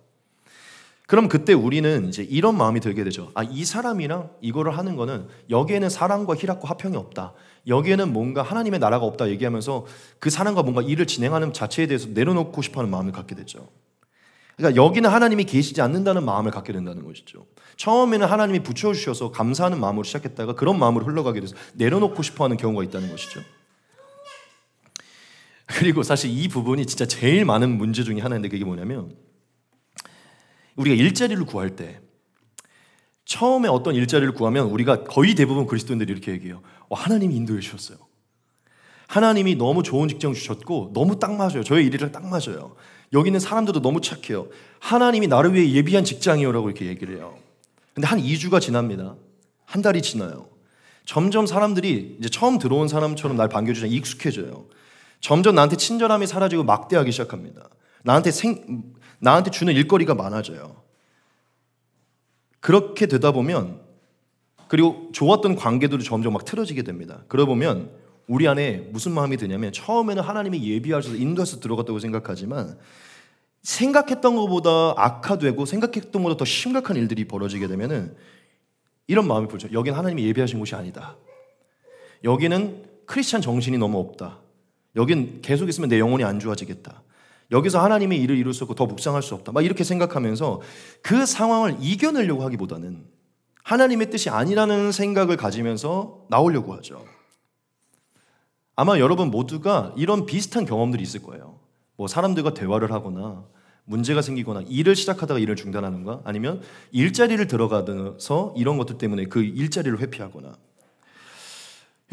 Speaker 1: 그럼 그때 우리는 이제 이런 마음이 들게 되죠. 이 사람이랑 이거를 하는 거는 여기에는 사랑과 희락과 화평이 없다, 여기에는 뭔가 하나님의 나라가 없다 얘기하면서 그 사람과 뭔가 일을 진행하는 자체에 대해서 내려놓고 싶어하는 마음을 갖게 되죠. 그러니까 여기는 하나님이 계시지 않는다는 마음을 갖게 된다는 것이죠. 처음에는 하나님이 붙여주셔서 감사하는 마음으로 시작했다가 그런 마음으로 흘러가게 돼서 내려놓고 싶어하는 경우가 있다는 것이죠. 그리고 사실 이 부분이 진짜 제일 많은 문제 중에 하나인데 그게 뭐냐면, 우리가 일자리를 구할 때 처음에 어떤 일자리를 구하면 우리가 거의 대부분 그리스도인들이 이렇게 얘기해요. 하나님이 인도해 주셨어요. 하나님이 너무 좋은 직장 주셨고 너무 딱 맞아요. 저의 일이랑 딱 맞아요. 여기 있는 사람들도 너무 착해요. 하나님이 나를 위해 예비한 직장이요 라고 이렇게 얘기를 해요. 근데 한 2주가 지납니다. 한 달이 지나요. 점점 사람들이 이제 처음 들어온 사람처럼 날 반겨주자 익숙해져요. 점점 나한테 친절함이 사라지고 막대하기 시작합니다.
Speaker 2: 나한테 주는 일거리가 많아져요. 그렇게 되다 보면, 그리고 좋았던 관계들도 점점 막 틀어지게 됩니다. 그러다 보면 우리 안에 무슨 마음이 드냐면, 처음에는 하나님이 예비하셔서 인도해서 들어갔다고 생각하지만 생각했던 것보다 악화되고 생각했던 것보다 더 심각한 일들이 벌어지게 되면은 이런 마음이 들죠. 여기는 하나님이 예비하신 곳이 아니다. 여기는 크리스찬 정신이 너무 없다. 여긴 계속 있으면 내 영혼이 안 좋아지겠다. 여기서 하나님의 일을 이룰 수 없고 더 묵상할 수 없다. 막 이렇게 생각하면서 그 상황을 이겨내려고 하기보다는 하나님의 뜻이 아니라는 생각을 가지면서 나오려고 하죠. 아마 여러분 모두가 이런 비슷한 경험들이 있을 거예요. 뭐 사람들과 대화를 하거나 문제가 생기거나 일을 시작하다가 일을 중단하는가, 아니면 일자리를 들어가서 이런 것들 때문에 그 일자리를 회피하거나.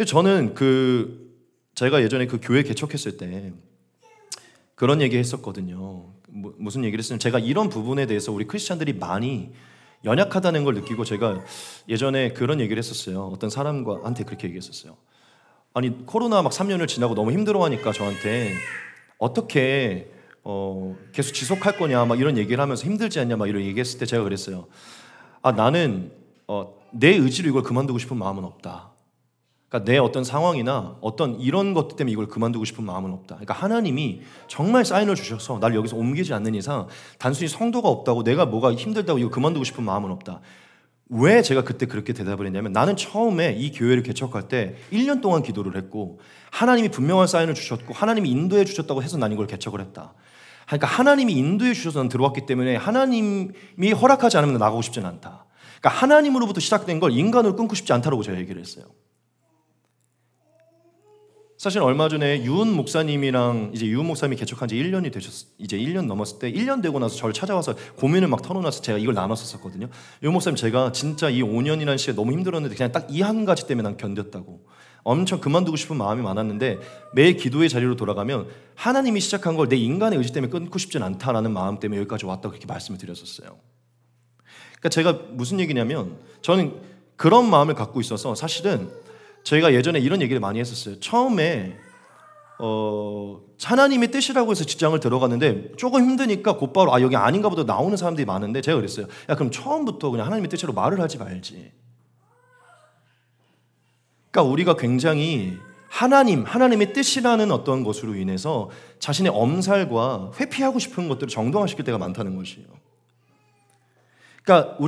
Speaker 2: 저는 제가 예전에 그 교회 개척했을 때 그런 얘기 했었거든요. 무슨 얘기를 했으면, 제가 이런 부분에 대해서 우리 크리스찬들이 많이 연약하다는 걸 느끼고, 제가 예전에 그런 얘기를 했었어요. 어떤 사람한테 그렇게 얘기했었어요. 아니, 코로나 막 3년을 지나고 너무 힘들어하니까 저한테 어떻게 계속 지속할 거냐 막 이런 얘기를 하면서 힘들지 않냐 막 이런 얘기했을 때 제가 그랬어요. 나는 내 의지로 이걸 그만두고 싶은 마음은 없다. 그러니까 내 어떤 상황이나 어떤 이런 것 때문에 이걸 그만두고 싶은 마음은 없다. 그러니까 하나님이 정말 사인을 주셔서 날 여기서 옮기지 않는 이상 단순히 성도가 없다고, 내가 뭐가 힘들다고 이거 그만두고 싶은 마음은 없다. 왜 제가 그때 그렇게 대답을 했냐면, 나는 처음에 이 교회를 개척할 때 1년 동안 기도를 했고 하나님이 분명한 사인을 주셨고 하나님이 인도해 주셨다고 해서 난 이걸 개척을 했다. 그러니까 하나님이 인도해 주셔서 난 들어왔기 때문에 하나님이 허락하지 않으면 나가고 싶지는 않다. 그러니까 하나님으로부터 시작된 걸 인간으로 끊고 싶지 않다라고 제가 얘기를 했어요. 사실 얼마 전에 유은 목사님이 개척한 지 1년이 이제 1년 넘었을 때, 1년 되고 나서 저를 찾아와서 고민을 막 털어놔서 제가 이걸 나눴었거든요. 유은 목사님, 제가 진짜 이 5년이라는 시간이 너무 힘들었는데 그냥 딱 이 한 가지 때문에 난 견뎠다고. 엄청 그만두고 싶은 마음이 많았는데 매일 기도의 자리로 돌아가면 하나님이 시작한 걸 내 인간의 의지 때문에 끊고 싶진 않다라는 마음 때문에 여기까지 왔다고 그렇게 말씀을 드렸었어요. 그러니까 제가 무슨 얘기냐면, 저는 그런 마음을 갖고 있어서, 사실은 저희가 예전에 이런 얘기를 많이 했었어요. 처음에 하나님의 뜻이라고 해서 직장을 들어갔는데 조금 힘드니까 곧바로 여기 아닌가 보다 나오는 사람들이 많은데, 제가 그랬어요. 야, 그럼 처음부터 그냥 하나님의 뜻으로 말을 하지 말지. 그러니까 우리가 굉장히 하나님의 뜻이라는 어떤 것으로 인해서 자신의 엄살과 회피하고 싶은 것들을 정당화시킬 때가 많다는 것이에요. 그러니까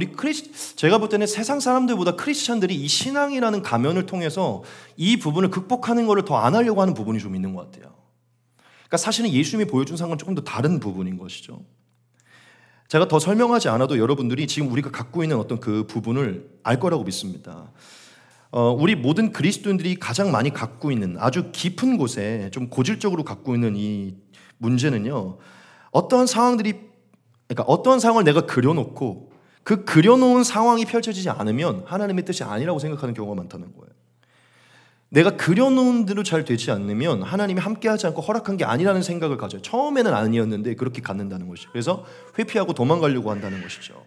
Speaker 2: 제가 볼 때는 세상 사람들보다 크리스찬들이 이 신앙이라는 가면을 통해서 이 부분을 극복하는 것을 더 안 하려고 하는 부분이 좀 있는 것 같아요. 그러니까 사실은 예수님이 보여준 상황은 조금 더 다른 부분인 것이죠. 제가 더 설명하지 않아도 여러분들이 지금 우리가 갖고 있는 어떤 그 부분을 알 거라고 믿습니다. 우리 모든 그리스도인들이 가장 많이 갖고 있는, 아주 깊은 곳에 좀 고질적으로 갖고 있는 이 문제는요, 어떠한 상황을 내가 그려놓고 그 그려놓은 상황이 펼쳐지지 않으면 하나님의 뜻이 아니라고 생각하는 경우가 많다는 거예요. 내가 그려놓은 대로 잘 되지 않으면 하나님이 함께하지 않고 허락한 게 아니라는 생각을 가져요. 처음에는 아니었는데 그렇게 갖는다는 것이죠. 그래서 회피하고 도망가려고 한다는 것이죠.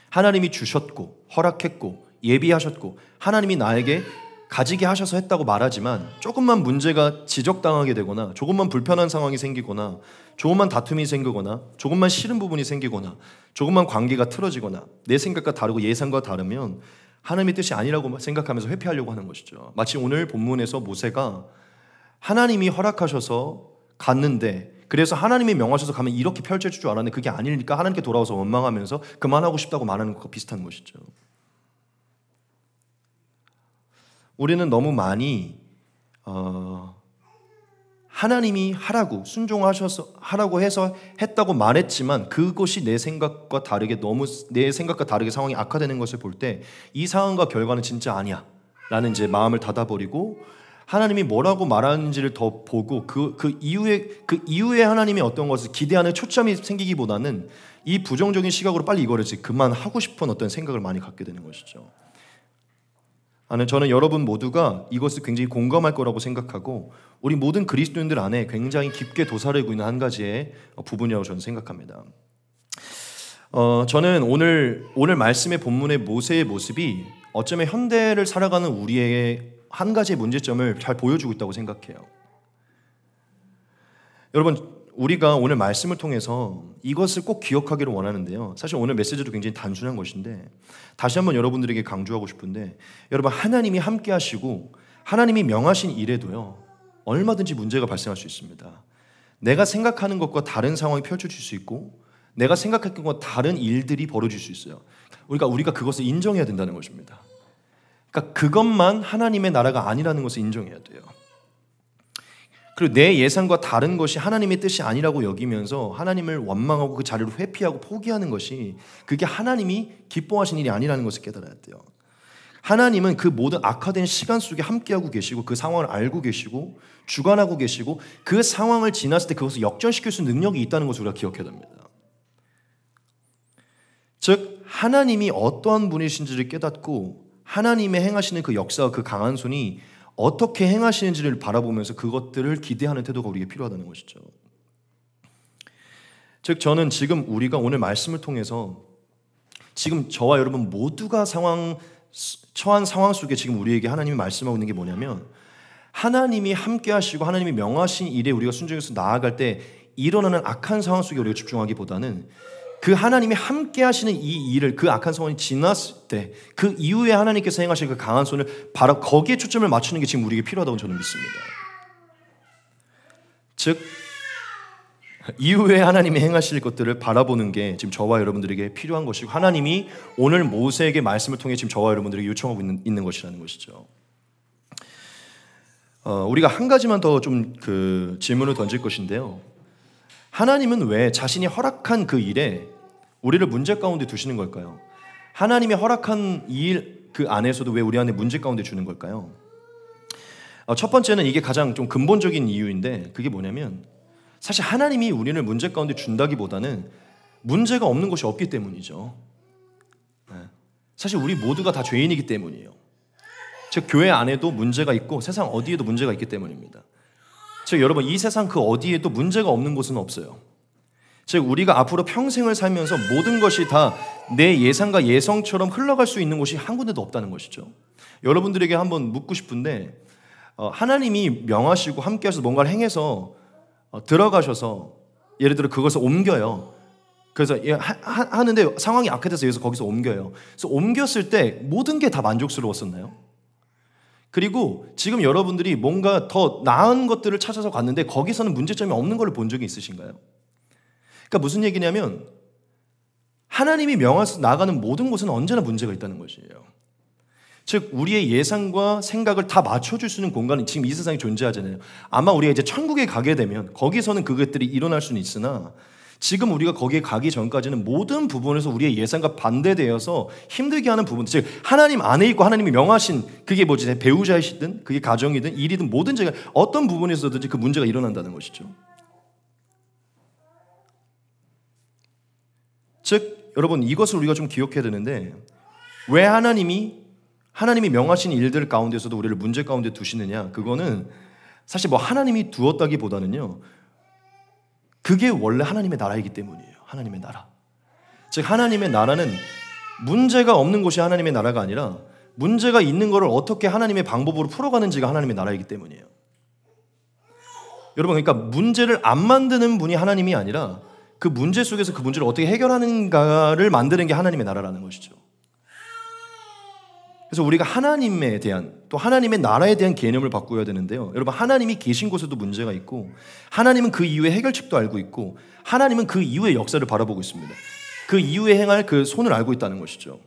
Speaker 2: 하나님이 주셨고 허락했고 예비하셨고 하나님이 나에게 가지게 하셔서 했다고 말하지만, 조금만 문제가 지적당하게 되거나 조금만 불편한 상황이 생기거나 조금만 다툼이 생기거나 조금만 싫은 부분이 생기거나 조금만 관계가 틀어지거나 내 생각과 다르고 예상과 다르면 하나님의 뜻이 아니라고 생각하면서 회피하려고 하는 것이죠. 마치 오늘 본문에서 모세가 하나님이 허락하셔서 갔는데, 그래서 하나님이 명하셔서 가면 이렇게 펼쳐질 줄 알았는데 그게 아니니까 하나님께 돌아와서 원망하면서 그만하고 싶다고 말하는 것과 비슷한 것이죠. 우리는 너무 많이 하나님이 하라고 하라고 해서 했다고 말했지만 그것이 내 생각과 다르게 상황이 악화되는 것을 볼 때 이 상황과 결과는 진짜 아니야 라는 이제 마음을 닫아버리고, 하나님이 뭐라고 말하는지를 더 보고 그 이후에 하나님이 어떤 것을 기대하는 초점이 생기기보다는 이 부정적인 시각으로 빨리 이거를 그만하고 싶은 어떤 생각을 많이 갖게 되는 것이죠. 저는 여러분 모두가 이것을 굉장히 공감할 거라고 생각하고, 우리 모든 그리스도인들 안에 굉장히 깊게 도사리고 있는 한 가지의 부분이라고 저는 생각합니다. 저는 오늘 말씀의 본문의 모세의 모습이 어쩌면 현대를 살아가는 우리에게 한 가지의 문제점을 잘 보여주고 있다고 생각해요. 여러분, 우리가 오늘 말씀을 통해서 이것을 꼭 기억하기를 원하는데요. 사실 오늘 메시지도 굉장히 단순한 것인데 다시 한번 여러분들에게 강조하고 싶은데, 여러분, 하나님이 함께 하시고 하나님이 명하신 일에도요, 얼마든지 문제가 발생할 수 있습니다. 내가 생각하는 것과 다른 상황이 펼쳐질 수 있고 내가 생각했던 것과 다른 일들이 벌어질 수 있어요. 우리가 그것을 인정해야 된다는 것입니다. 그러니까 그것만 하나님의 나라가 아니라는 것을 인정해야 돼요. 그리고 내 예상과 다른 것이 하나님의 뜻이 아니라고 여기면서 하나님을 원망하고 그 자리를 회피하고 포기하는 것이, 그게 하나님이 기뻐하신 일이 아니라는 것을 깨달아야 돼요. 하나님은 그 모든 악화된 시간 속에 함께하고 계시고 그 상황을 알고 계시고 주관하고 계시고 그 상황을 지났을 때 그것을 역전시킬 수 있는 능력이 있다는 것을 우리가 기억해야 됩니다. 즉 하나님이 어떠한 분이신지를 깨닫고 하나님의 행하시는 그 역사와 그 강한 손이 어떻게 행하시는지를 바라보면서 그것들을 기대하는 태도가 우리에게 필요하다는 것이죠. 즉 저는 지금 우리가 오늘 말씀을 통해서 지금 저와 여러분 모두가 처한 상황 속에 지금 우리에게 하나님이 말씀하고 있는 게 뭐냐면, 하나님이 함께 하시고 하나님이 명하신 일에 우리가 순종해서 나아갈 때 일어나는 악한 상황 속에 우리가 집중하기보다는 그 하나님이 함께 하시는 이 일을, 그 악한 상황이 지났을 때 그 이후에 하나님께서 행하실 그 강한 손을 바로 거기에 초점을 맞추는 게 지금 우리에게 필요하다고 저는 믿습니다. 즉 이후에 하나님이 행하실 것들을 바라보는 게 지금 저와 여러분들에게 필요한 것이고, 하나님이 오늘 모세에게 말씀을 통해 지금 저와 여러분들에게 요청하고 있는 것이라는 것이죠. 우리가 한 가지만 더 좀 그 질문을 던질 것인데요. 하나님은 왜 자신이 허락한 그 일에 우리를 문제 가운데 두시는 걸까요? 하나님이 허락한 일 그 안에서도 왜 우리 안에 문제 가운데 주는 걸까요? 첫 번째는 이게 가장 좀 근본적인 이유인데, 그게 뭐냐면 사실 하나님이 우리를 문제 가운데 준다기보다는 문제가 없는 것이 없기 때문이죠. 사실 우리 모두가 다 죄인이기 때문이에요. 즉 교회 안에도 문제가 있고 세상 어디에도 문제가 있기 때문입니다. 즉 여러분, 이 세상 그 어디에도 문제가 없는 곳은 없어요. 즉 우리가 앞으로 평생을 살면서 모든 것이 다 내 예상과 예성처럼 흘러갈 수 있는 곳이 한 군데도 없다는 것이죠. 여러분들에게 한번 묻고 싶은데, 하나님이 명하시고 함께 하셔서 뭔가를 행해서 들어가셔서 예를 들어 그것을 옮겨요. 그래서 하는데 상황이 악화돼서 여기서 거기서 옮겨요. 그래서 옮겼을 때 모든 게 다 만족스러웠었나요? 그리고 지금 여러분들이 뭔가 더 나은 것들을 찾아서 갔는데 거기서는 문제점이 없는 걸 본 적이 있으신가요? 그러니까 무슨 얘기냐면 하나님이 명하셔서 나가는 모든 곳은 언제나 문제가 있다는 것이에요. 즉 우리의 예상과 생각을 다 맞춰줄 수 있는 공간이 지금 이 세상에 존재하잖아요. 아마 우리가 이제 천국에 가게 되면 거기서는 그것들이 일어날 수는 있으나, 지금 우리가 거기에 가기 전까지는 모든 부분에서 우리의 예상과 반대되어서 힘들게 하는 부분, 즉 하나님 안에 있고 하나님이 명하신, 그게 뭐지, 배우자이시든 그게 가정이든 일이든 뭐든 제가 어떤 부분에서든지 그 문제가 일어난다는 것이죠. 즉 여러분, 이것을 우리가 좀 기억해야 되는데, 왜 하나님이 명하신 일들 가운데서도 우리를 문제 가운데 두시느냐, 그거는 사실 뭐 하나님이 두었다기보다는요, 그게 원래 하나님의 나라이기 때문이에요. 하나님의 나라. 즉 하나님의 나라는 문제가 없는 곳이 하나님의 나라가 아니라 문제가 있는 것을 어떻게 하나님의 방법으로 풀어가는지가 하나님의 나라이기 때문이에요. 여러분, 그러니까 문제를 안 만드는 분이 하나님이 아니라 그 문제 속에서 그 문제를 어떻게 해결하는가를 만드는 게 하나님의 나라라는 것이죠. 그래서 우리가 하나님에 대한, 또 하나님의 나라에 대한 개념을 바꾸어야 되는데요. 여러분, 하나님이 계신 곳에도 문제가 있고, 하나님은 그 이후의 해결책도 알고 있고, 하나님은 그 이후의 역사를 바라보고 있습니다. 그 이후에 행할 그 손을 알고 있다는 것이죠.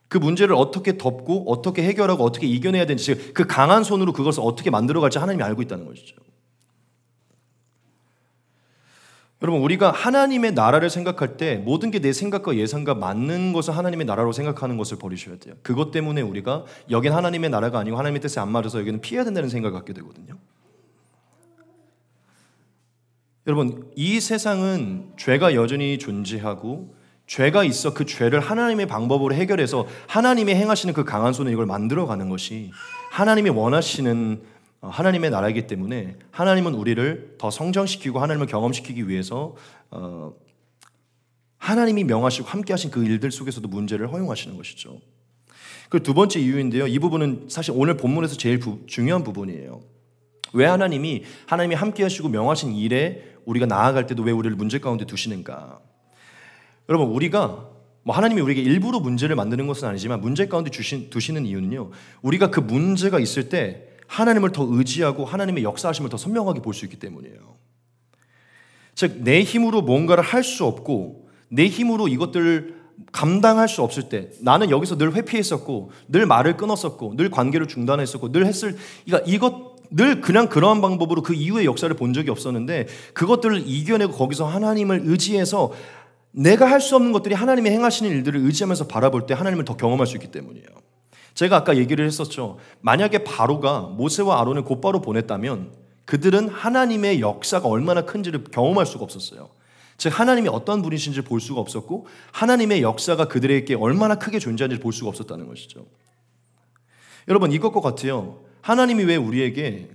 Speaker 2: 그 문제를 어떻게 덮고 어떻게 해결하고 어떻게 이겨내야 되는지, 그 강한 손으로 그것을 어떻게 만들어갈지 하나님이 알고 있다는 것이죠. 여러분, 우리가 하나님의 나라를 생각할 때 모든 게 내 생각과 예상과 맞는 것을 하나님의 나라로 생각하는 것을 버리셔야 돼요. 그것 때문에 우리가 여긴 하나님의 나라가 아니고 하나님의 뜻에 안 맞아서 여기는 피해야 된다는 생각을 갖게 되거든요. 여러분, 이 세상은 죄가 여전히 존재하고 죄가 있어 그 죄를 하나님의 방법으로 해결해서 하나님이 행하시는 그 강한 손에 이걸 만들어가는 것이 하나님이 원하시는 하나님의 나라이기 때문에, 하나님은 우리를 더 성장시키고 하나님을 경험시키기 위해서 하나님이 명하시고 함께 하신 그 일들 속에서도 문제를 허용하시는 것이죠. 그 두 번째 이유인데요, 이 부분은 사실 오늘 본문에서 제일 중요한 부분이에요. 왜 하나님이 함께 하시고 명하신 일에 우리가 나아갈 때도 왜 우리를 문제 가운데 두시는가? 여러분, 우리가 하나님이 우리에게 일부러 문제를 만드는 것은 아니지만 문제 가운데 두시는 이유는요, 우리가 그 문제가 있을 때 하나님을 더 의지하고 하나님의 역사하심을 더 선명하게 볼 수 있기 때문이에요. 즉, 내 힘으로 뭔가를 할 수 없고 내 힘으로 이것들을 감당할 수 없을 때, 나는 여기서 늘 회피했었고 늘 말을 끊었었고 늘 관계를 중단했었고 늘 늘 그냥 그러한 방법으로 그 이후의 역사를 본 적이 없었는데, 그것들을 이겨내고 거기서 하나님을 의지해서 내가 할 수 없는 것들이 하나님이 행하시는 일들을 의지하면서 바라볼 때 하나님을 더 경험할 수 있기 때문이에요. 제가 아까 얘기를 했었죠. 만약에 바로가 모세와 아론을 곧바로 보냈다면 그들은 하나님의 역사가 얼마나 큰지를 경험할 수가 없었어요. 즉, 하나님이 어떤 분이신지를 볼 수가 없었고 하나님의 역사가 그들에게 얼마나 크게 존재하는지를 볼 수가 없었다는 것이죠. 여러분, 이것과 같아요. 하나님이 왜 우리에게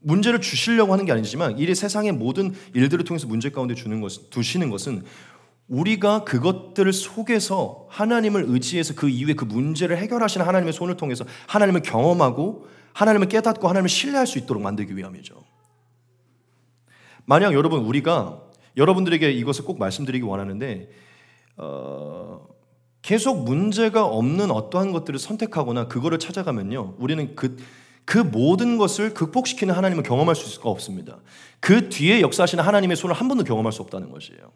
Speaker 2: 문제를 주시려고 하는 게 아니지만 이 세상의 모든 일들을 통해서 문제 가운데 두시는 것은 우리가 그것들 속에서 하나님을 의지해서 그 이후에 그 문제를 해결하시는 하나님의 손을 통해서 하나님을 경험하고 하나님을 깨닫고 하나님을 신뢰할 수 있도록 만들기 위함이죠. 만약 우리가 여러분들에게 이것을 꼭 말씀드리기 원하는데, 계속 문제가 없는 어떠한 것들을 선택하거나 그거를 찾아가면요, 우리는 그 모든 것을 극복시키는 하나님을 경험할 수 있을 수가 없습니다. 그 뒤에 역사하시는 하나님의 손을 한 번도 경험할 수 없다는 것이에요.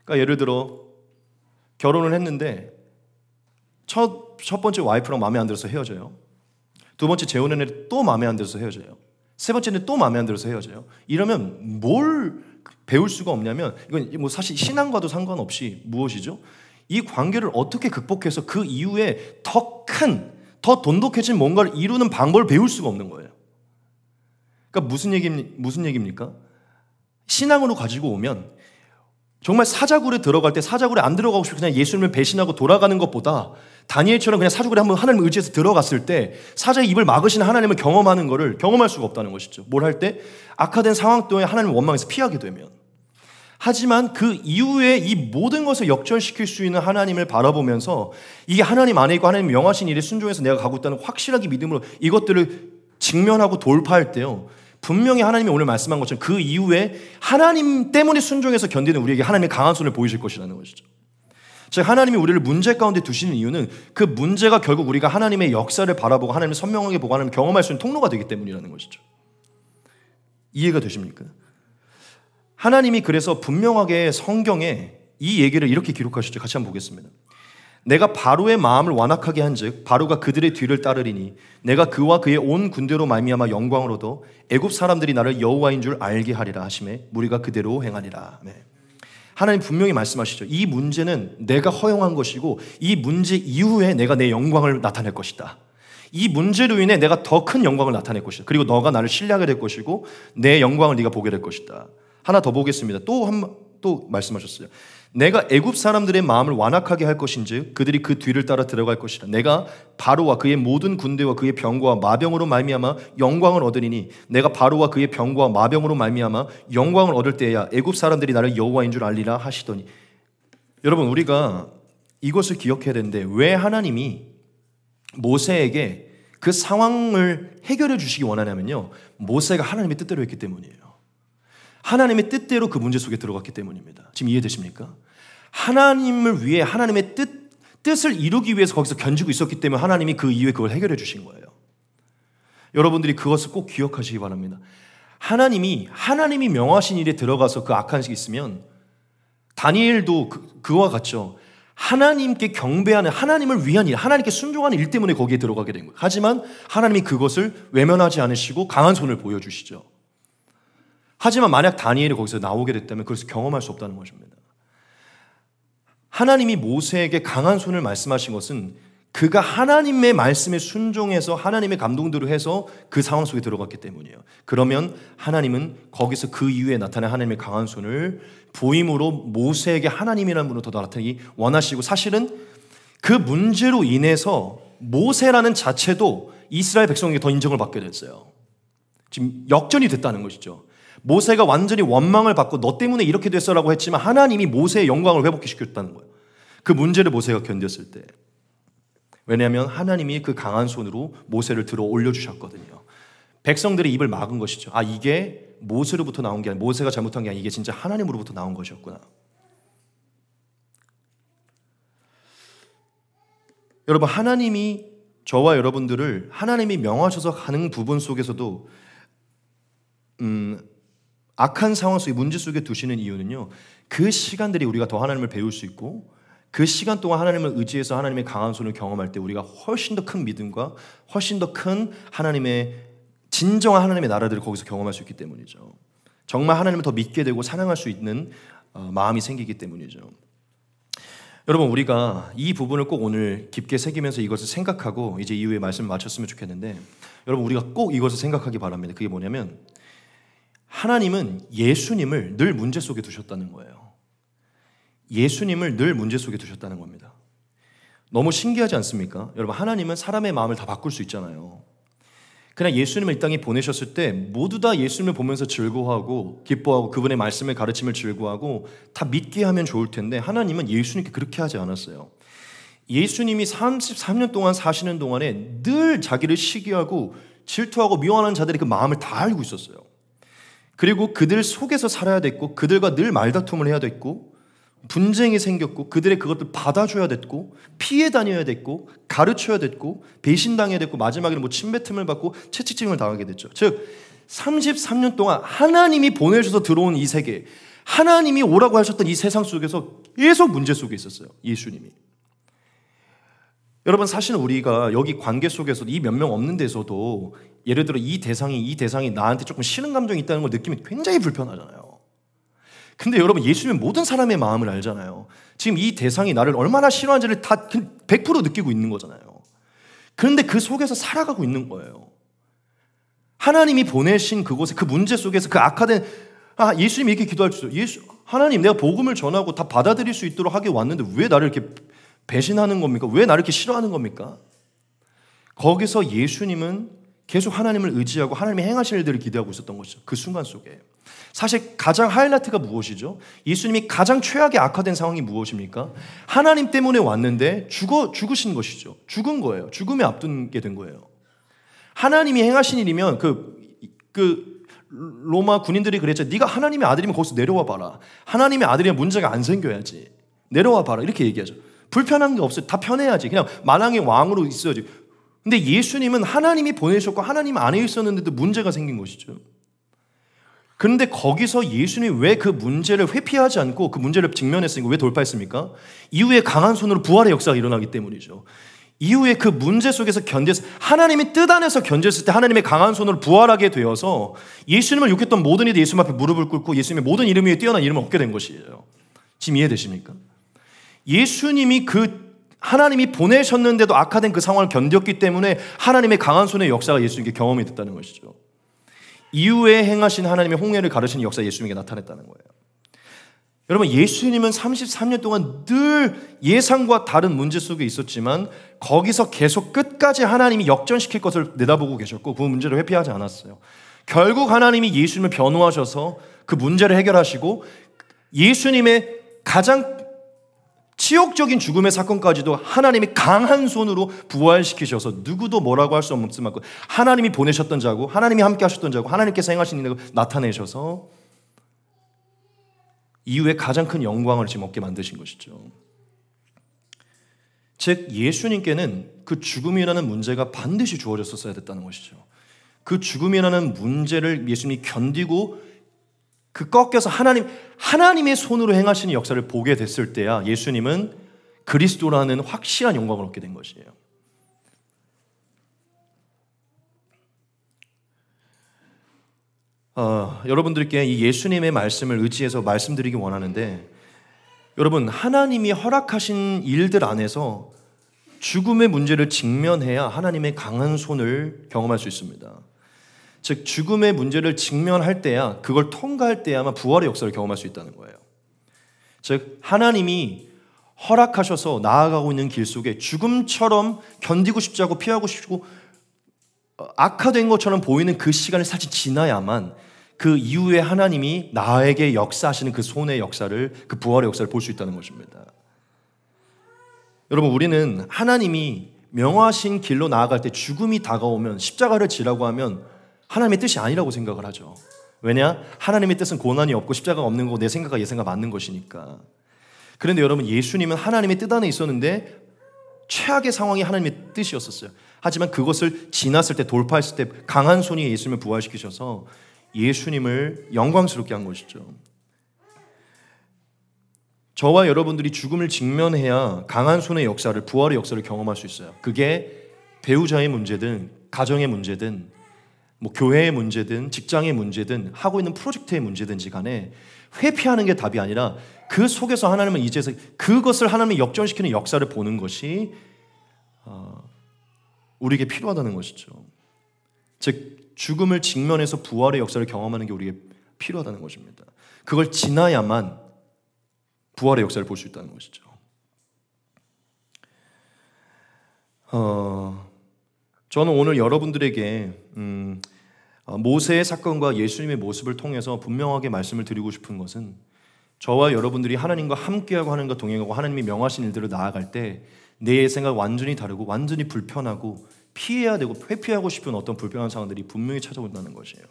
Speaker 2: 그러니까 예를 들어 결혼을 했는데 첫 번째 와이프랑 마음에 안 들어서 헤어져요. 두 번째 재혼을 했는데 또 마음에 안 들어서 헤어져요. 세 번째는 또 마음에 안 들어서 헤어져요. 이러면 뭘 배울 수가 없냐면, 이건 사실 신앙과도 상관없이 무엇이죠? 이 관계를 어떻게 극복해서 그 이후에 더 돈독해진 뭔가를 이루는 방법을 배울 수가 없는 거예요. 그러니까 무슨 얘기입니까? 신앙으로 가지고 오면 정말 사자굴에 들어갈 때 사자굴에 안 들어가고 싶어 그냥 예수님을 배신하고 돌아가는 것보다 다니엘처럼 그냥 사자굴에 한번 하나님을 의지해서 들어갔을 때 사자의 입을 막으시는 하나님을 경험하는 것을 경험할 수가 없다는 것이죠. 뭘 할 때? 악화된 상황 때문에 하나님을 원망해서 피하게 되면. 하지만 그 이후에 이 모든 것을 역전시킬 수 있는 하나님을 바라보면서 이게 하나님 안에 있고 하나님 명하신 일에 순종해서 내가 가고 있다는 확실하게 믿음으로 이것들을 직면하고 돌파할 때요, 분명히 하나님이 오늘 말씀한 것처럼 그 이후에 하나님 때문에 순종해서 견디는 우리에게 하나님의 강한 손을 보이실 것이라는 것이죠. 즉, 하나님이 우리를 문제 가운데 두시는 이유는 그 문제가 결국 우리가 하나님의 역사를 바라보고 하나님을 선명하게 보고 하나님을 경험할 수 있는 통로가 되기 때문이라는 것이죠. 이해가 되십니까? 하나님이 그래서 분명하게 성경에 이 얘기를 이렇게 기록하셨죠. 같이 한번 보겠습니다. 내가 바로의 마음을 완악하게 한즉 바로가 그들의 뒤를 따르리니 내가 그와 그의 온 군대로 말미암아 영광을 얻어 애굽 사람들이 나를 여호와인 줄 알게 하리라 하시매 무리가 그대로 행하리라. 네. 하나님 분명히 말씀하시죠. 이 문제는 내가 허용한 것이고 이 문제 이후에 내가 내 영광을 나타낼 것이다. 이 문제로 인해 내가 더 큰 영광을 나타낼 것이다. 그리고 너가 나를 신뢰하게 될 것이고 내 영광을 네가 보게 될 것이다. 하나 더 보겠습니다. 또 말씀하셨어요. 내가 애굽 사람들의 마음을 완악하게 할 것인즉 그들이 그 뒤를 따라 들어갈 것이라. 내가 바로와 그의 모든 군대와 그의 병거와 마병으로 말미암아 영광을 얻으리니 내가 바로와 그의 병거와 마병으로 말미암아 영광을 얻을 때야 애굽 사람들이 나를 여호와인 줄 알리라 하시더니. 여러분, 우리가 이것을 기억해야 되는데 왜 하나님이 모세에게 그 상황을 해결해 주시기 원하냐면요, 모세가 하나님의 뜻대로 했기 때문이에요. 하나님의 뜻대로 그 문제 속에 들어갔기 때문입니다. 지금 이해되십니까? 하나님을 위해 하나님의 뜻을 이루기 위해서 거기서 견지고 있었기 때문에 하나님이 그 이후에 그걸 해결해 주신 거예요. 여러분들이 그것을 꼭 기억하시기 바랍니다. 하나님이 명하신 일에 들어가서 그 악한 식이 있으면 다니엘도 그와 같죠. 하나님께 경배하는, 하나님을 위한 일, 하나님께 순종하는 일 때문에 거기에 들어가게 된 거예요. 하지만 하나님이 그것을 외면하지 않으시고 강한 손을 보여주시죠. 하지만 만약 다니엘이 거기서 나오게 됐다면 그것을 경험할 수 없다는 것입니다. 하나님이 모세에게 강한 손을 말씀하신 것은 그가 하나님의 말씀에 순종해서 하나님의 감동대로 해서 그 상황 속에 들어갔기 때문이에요. 그러면 하나님은 거기서 그 이후에 나타난 하나님의 강한 손을 보임으로 모세에게 하나님이라는 분으로 더 나타나기 원하시고, 사실은 그 문제로 인해서 모세라는 자체도 이스라엘 백성에게 더 인정을 받게 됐어요. 지금 역전이 됐다는 것이죠. 모세가 완전히 원망을 받고 너 때문에 이렇게 됐어라고 했지만 하나님이 모세의 영광을 회복시켰다는 거예요. 그 문제를 모세가 견뎠을 때. 왜냐하면 하나님이 그 강한 손으로 모세를 들어 올려주셨거든요. 백성들의 입을 막은 것이죠. 아, 이게 모세로부터 나온 게 아니라, 모세가 잘못한 게 아니라 이게 진짜 하나님으로부터 나온 것이었구나. 여러분, 하나님이 저와 여러분들을 하나님이 명하셔서 가는 부분 속에서도 악한 상황 속에, 문제 속에 두시는 이유는요, 그 시간들이 우리가 더 하나님을 배울 수 있고 그 시간 동안 하나님을 의지해서 하나님의 강한 손을 경험할 때 우리가 훨씬 더 큰 믿음과 훨씬 더 큰 하나님의 진정한 하나님의 나라들을 거기서 경험할 수 있기 때문이죠. 정말 하나님을 더 믿게 되고 사랑할 수 있는 마음이 생기기 때문이죠. 여러분, 우리가 이 부분을 꼭 오늘 깊게 새기면서 이것을 생각하고 이제 이후에 말씀을 마쳤으면 좋겠는데, 여러분, 우리가 꼭 이것을 생각하기 바랍니다. 그게 뭐냐면, 하나님은 예수님을 늘 문제 속에 두셨다는 거예요. 예수님을 늘 문제 속에 두셨다는 겁니다. 너무 신기하지 않습니까? 여러분, 하나님은 사람의 마음을 다 바꿀 수 있잖아요. 그냥 예수님을 이 땅에 보내셨을 때 모두 다 예수님을 보면서 즐거워하고 기뻐하고 그분의 말씀을 가르침을 즐거워하고 다 믿게 하면 좋을 텐데, 하나님은 예수님께 그렇게 하지 않았어요. 예수님이 33년 동안 사시는 동안에 늘 자기를 시기하고 질투하고 미워하는 자들의 그 마음을 다 알고 있었어요. 그리고 그들 속에서 살아야 됐고, 그들과 늘 말다툼을 해야 됐고, 분쟁이 생겼고, 그들의 그것들 받아줘야 됐고, 피해 다녀야 됐고, 가르쳐야 됐고, 배신당해야 됐고, 마지막에는 뭐 침뱉음을 받고 채찍질을 당하게 됐죠. 즉 33년 동안 하나님이 보내셔서 들어온 이 세계, 하나님이 오라고 하셨던 이 세상 속에서 계속 문제 속에 있었어요. 예수님이. 여러분, 사실은 우리가 여기 관계 속에서도 이 몇 명 없는 데서도 예를 들어 이 대상이 나한테 조금 싫은 감정이 있다는 걸 느끼면 굉장히 불편하잖아요. 근데 여러분, 예수님은 모든 사람의 마음을 알잖아요. 지금 이 대상이 나를 얼마나 싫어하는지를 다 100% 느끼고 있는 거잖아요. 그런데 그 속에서 살아가고 있는 거예요. 하나님이 보내신 그곳에, 그 문제 속에서 그 악화된, 예수님이 이렇게 기도할 수 있어요. 하나님, 내가 복음을 전하고 다 받아들일 수 있도록 하기 왔는데 왜 나를 이렇게 배신하는 겁니까? 왜 나를 이렇게 싫어하는 겁니까? 거기서 예수님은 계속 하나님을 의지하고 하나님이 행하실 일들을 기대하고 있었던 것이죠. 그 순간 속에. 사실 가장 하이라이트가 무엇이죠? 예수님이 가장 최악의 악화된 상황이 무엇입니까? 하나님 때문에 왔는데 죽으신 것이죠. 죽은 거예요. 죽음에 앞두게 된 거예요. 하나님이 행하신 일이면 그 로마 군인들이 그랬죠. 네가 하나님의 아들이면 거기서 내려와 봐라. 하나님의 아들이면 문제가 안 생겨야지. 내려와 봐라. 이렇게 얘기하죠. 불편한 게 없어요. 다 편해야지. 그냥 만왕의 왕으로 있어야지. 근데 예수님은 하나님이 보내셨고 하나님 안에 있었는데도 문제가 생긴 것이죠. 그런데 거기서 예수님이 왜 그 문제를 회피하지 않고 그 문제를 직면했으니까, 왜 돌파했습니까? 이후에 강한 손으로 부활의 역사가 일어나기 때문이죠. 이후에 그 문제 속에서 하나님이 뜻 안에서 견뎠을 때 하나님의 강한 손으로 부활하게 되어서 예수님을 욕했던 모든 이들이 예수님 앞에 무릎을 꿇고 예수님의 모든 이름 위에 뛰어난 이름을 얻게 된 것이에요. 지금 이해되십니까? 예수님이 하나님이 보내셨는데도 악화된 그 상황을 견뎠기 때문에 하나님의 강한 손의 역사가 예수님께 경험이 됐다는 것이죠. 이후에 행하신 하나님의 홍해를 가르치는 역사가 예수님에게 나타났다는 거예요. 여러분, 예수님은 33년 동안 늘 예상과 다른 문제 속에 있었지만 거기서 계속 끝까지 하나님이 역전시킬 것을 내다보고 계셨고 그 문제를 회피하지 않았어요. 결국 하나님이 예수님을 변호하셔서 그 문제를 해결하시고 예수님의 가장 치욕적인 죽음의 사건까지도 하나님이 강한 손으로 부활시키셔서 누구도 뭐라고 할 수 없을 만큼 하나님이 보내셨던 자고 하나님이 함께 하셨던 자고 하나님께서 행하신 일을 나타내셔서 이후에 가장 큰 영광을 지금 얻게 만드신 것이죠. 즉 예수님께는 그 죽음이라는 문제가 반드시 주어졌었어야 됐다는 것이죠. 그 죽음이라는 문제를 예수님이 견디고 그 꺾여서 하나님의 손으로 행하시는 역사를 보게 됐을 때야 예수님은 그리스도라는 확실한 영광을 얻게 된 것이에요. 여러분들께 이 예수님의 말씀을 의지해서 말씀드리기 원하는데, 여러분, 하나님이 허락하신 일들 안에서 죽음의 문제를 직면해야 하나님의 강한 손을 경험할 수 있습니다. 즉 죽음의 문제를 직면할 때야, 그걸 통과할 때야만 부활의 역사를 경험할 수 있다는 거예요. 즉 하나님이 허락하셔서 나아가고 있는 길 속에 죽음처럼 견디고 싶지 않고 피하고 싶고 악화된 것처럼 보이는 그 시간을 사실 지나야만 그 이후에 하나님이 나에게 역사하시는 그 손의 역사를, 그 부활의 역사를 볼 수 있다는 것입니다. 여러분, 우리는 하나님이 명하신 길로 나아갈 때 죽음이 다가오면 십자가를 지라고 하면 하나님의 뜻이 아니라고 생각을 하죠. 왜냐? 하나님의 뜻은 고난이 없고 십자가가 없는 거고 내 생각과 예상과 맞는 것이니까. 그런데 여러분, 예수님은 하나님의 뜻 안에 있었는데 최악의 상황이 하나님의 뜻이었었어요. 하지만 그것을 지났을 때, 돌파했을 때 강한 손이 예수님을 부활시키셔서 예수님을 영광스럽게 한 것이죠. 저와 여러분들이 죽음을 직면해야 강한 손의 역사를, 부활의 역사를 경험할 수 있어요. 그게 배우자의 문제든 가정의 문제든 뭐 교회의 문제든 직장의 문제든 하고 있는 프로젝트의 문제든지 간에 회피하는 게 답이 아니라 그 속에서 하나님은 이제서 그것을 하나님이 역전시키는 역사를 보는 것이 우리에게 필요하다는 것이죠. 즉 죽음을 직면해서 부활의 역사를 경험하는 게 우리에게 필요하다는 것입니다. 그걸 지나야만 부활의 역사를 볼 수 있다는 것이죠. 저는 오늘 여러분들에게 모세의 사건과 예수님의 모습을 통해서 분명하게 말씀을 드리고 싶은 것은, 저와 여러분들이 하나님과 함께하고 하나님과 동행하고 하나님이 명하신 일들을 나아갈 때 내 생각 완전히 다르고 완전히 불편하고 피해야 되고 회피하고 싶은 어떤 불편한 상황들이 분명히 찾아온다는 것이에요.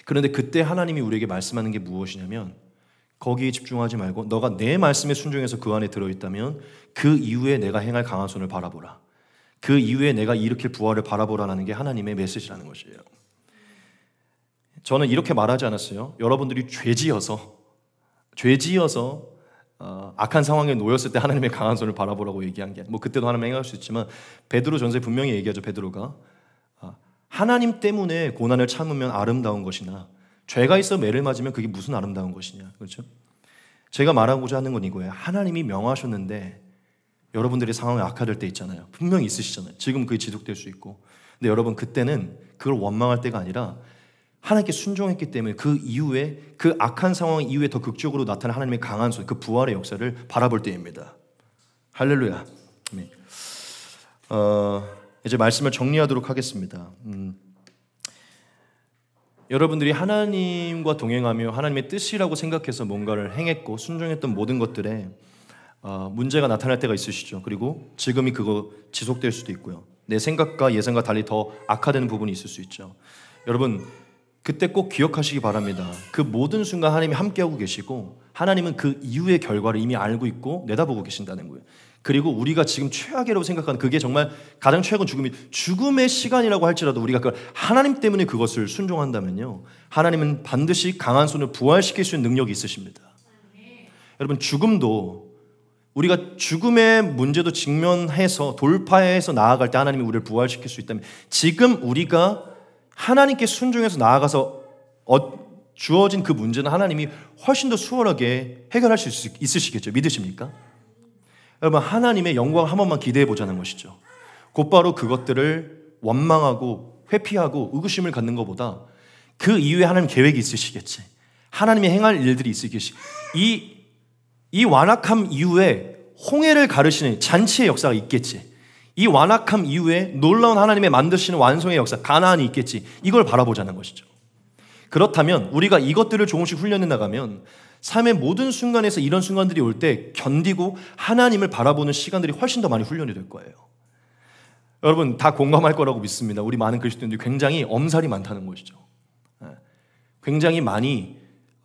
Speaker 2: 그런데 그때 하나님이 우리에게 말씀하는 게 무엇이냐면, 거기에 집중하지 말고 너가 내 말씀에 순종해서 그 안에 들어있다면 그 이후에 내가 행할 강한 손을 바라보라, 그 이후에 내가 일으킬 부활을 바라보라는 게 하나님의 메시지라는 것이에요. 저는 이렇게 말하지 않았어요. 여러분들이 죄지어서 악한 상황에 놓였을 때 하나님의 강한 손을 바라보라고 얘기한 게, 뭐 그때도 하나님 행할 수 있지만 베드로전서에 분명히 얘기하죠. 베드로가 하나님 때문에 고난을 참으면 아름다운 것이나 죄가 있어 매를 맞으면 그게 무슨 아름다운 것이냐, 그렇죠? 제가 말하고자 하는 건 이거예요. 하나님이 명하셨는데 여러분들의 상황이 악화될 때 있잖아요. 분명히 있으시잖아요. 지금 그게 지속될 수 있고. 근데 여러분, 그때는 그걸 원망할 때가 아니라 하나님께 순종했기 때문에 그 이후에, 그 악한 상황 이후에 더 극적으로 나타난 하나님의 강한 손, 그 부활의 역사를 바라볼 때입니다. 할렐루야. 이제 말씀을 정리하도록 하겠습니다. 여러분들이 하나님과 동행하며 하나님의 뜻이라고 생각해서 뭔가를 행했고 순종했던 모든 것들에 문제가 나타날 때가 있으시죠. 그리고 지금이 그거 지속될 수도 있고요. 내 생각과 예상과 달리 더 악화되는 부분이 있을 수 있죠. 여러분, 그때 꼭 기억하시기 바랍니다. 그 모든 순간 하나님이 함께하고 계시고 하나님은 그 이후의 결과를 이미 알고 있고 내다보고 계신다는 거예요. 그리고 우리가 지금 최악이라고 생각하는 그게 정말 가장 최악은 죽음의 시간이라고 할지라도 우리가 그 하나님 때문에 그것을 순종한다면요, 하나님은 반드시 강한 손을 부활시킬 수 있는 능력이 있으십니다. 여러분, 죽음도 우리가 죽음의 문제도 직면해서 돌파해서 나아갈 때 하나님이 우리를 부활시킬 수 있다면, 지금 우리가 하나님께 순종해서 나아가서 주어진 그 문제는 하나님이 훨씬 더 수월하게 해결할 수 있으시겠죠. 믿으십니까? 여러분, 하나님의 영광을 한 번만 기대해 보자는 것이죠. 곧바로 그것들을 원망하고 회피하고 의구심을 갖는 것보다 그 이후에 하나님 계획이 있으시겠지, 하나님이 행할 일들이 있으시겠지, 이 완악함 이후에 홍해를 가르시는 잔치의 역사가 있겠지, 이 완악함 이후에 놀라운 하나님의 만드시는 완성의 역사, 가나안이 있겠지, 이걸 바라보자는 것이죠. 그렇다면 우리가 이것들을 조금씩 훈련해 나가면 삶의 모든 순간에서 이런 순간들이 올 때 견디고 하나님을 바라보는 시간들이 훨씬 더 많이 훈련이 될 거예요. 여러분, 다 공감할 거라고 믿습니다. 우리 많은 그리스도인들이 굉장히 엄살이 많다는 것이죠. 굉장히 많이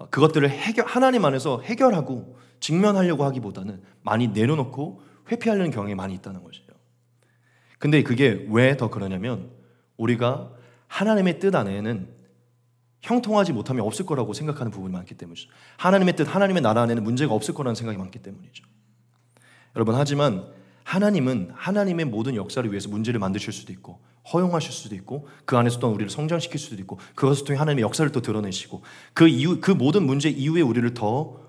Speaker 2: 그것들을 하나님 안에서 해결하고 직면하려고 하기보다는 많이 내려놓고 회피하려는 경향이 많이 있다는 것이에요. 근데 그게 왜 더 그러냐면, 우리가 하나님의 뜻 안에는 형통하지 못하면 없을 거라고 생각하는 부분이 많기 때문이죠. 하나님의 뜻, 하나님의 나라 안에는 문제가 없을 거라는 생각이 많기 때문이죠. 여러분, 하지만 하나님은 하나님의 모든 역사를 위해서 문제를 만드실 수도 있고 허용하실 수도 있고 그 안에서 또 우리를 성장시킬 수도 있고 그것을 통해 하나님의 역사를 또 드러내시고 그 모든 문제 이후에 우리를 더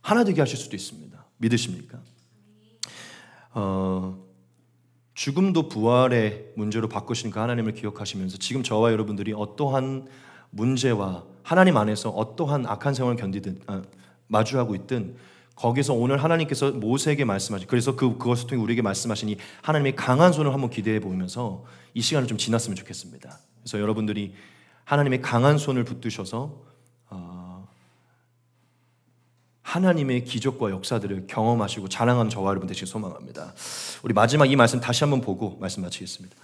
Speaker 2: 하나 되게 하실 수도 있습니다. 믿으십니까? 죽음도 부활의 문제로 바꾸신 그 하나님을 기억하시면서 지금 저와 여러분들이 어떠한 문제와 하나님 안에서 어떠한 악한 생활을 마주하고 있든 거기서 오늘 하나님께서 모세에게 말씀하신, 그래서 그것을 통해 우리에게 말씀하신 이 하나님의 강한 손을 한번 기대해 보면서 이 시간을 좀 지났으면 좋겠습니다. 그래서 여러분들이 하나님의 강한 손을 붙드셔서 하나님의 기적과 역사들을 경험하시고 자랑하는 저와 여러분 되시길 소망합니다. 우리 마지막 이 말씀 다시 한번 보고 말씀 마치겠습니다.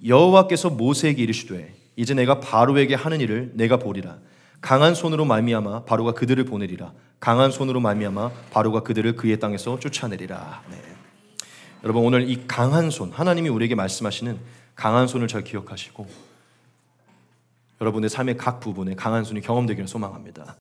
Speaker 2: 여호와께서 모세에게 이르시되 이제 내가 바로에게 하는 일을 내가 보리라. 강한 손으로 말미암아 바로가 그들을 보내리라. 강한 손으로 말미암아 바로가 그들을 그의 땅에서 쫓아내리라. 네. 여러분 오늘 이 강한 손, 하나님이 우리에게 말씀하시는 강한 손을 잘 기억하시고 여러분의 삶의 각 부분에 강한 손이 경험되기를 소망합니다.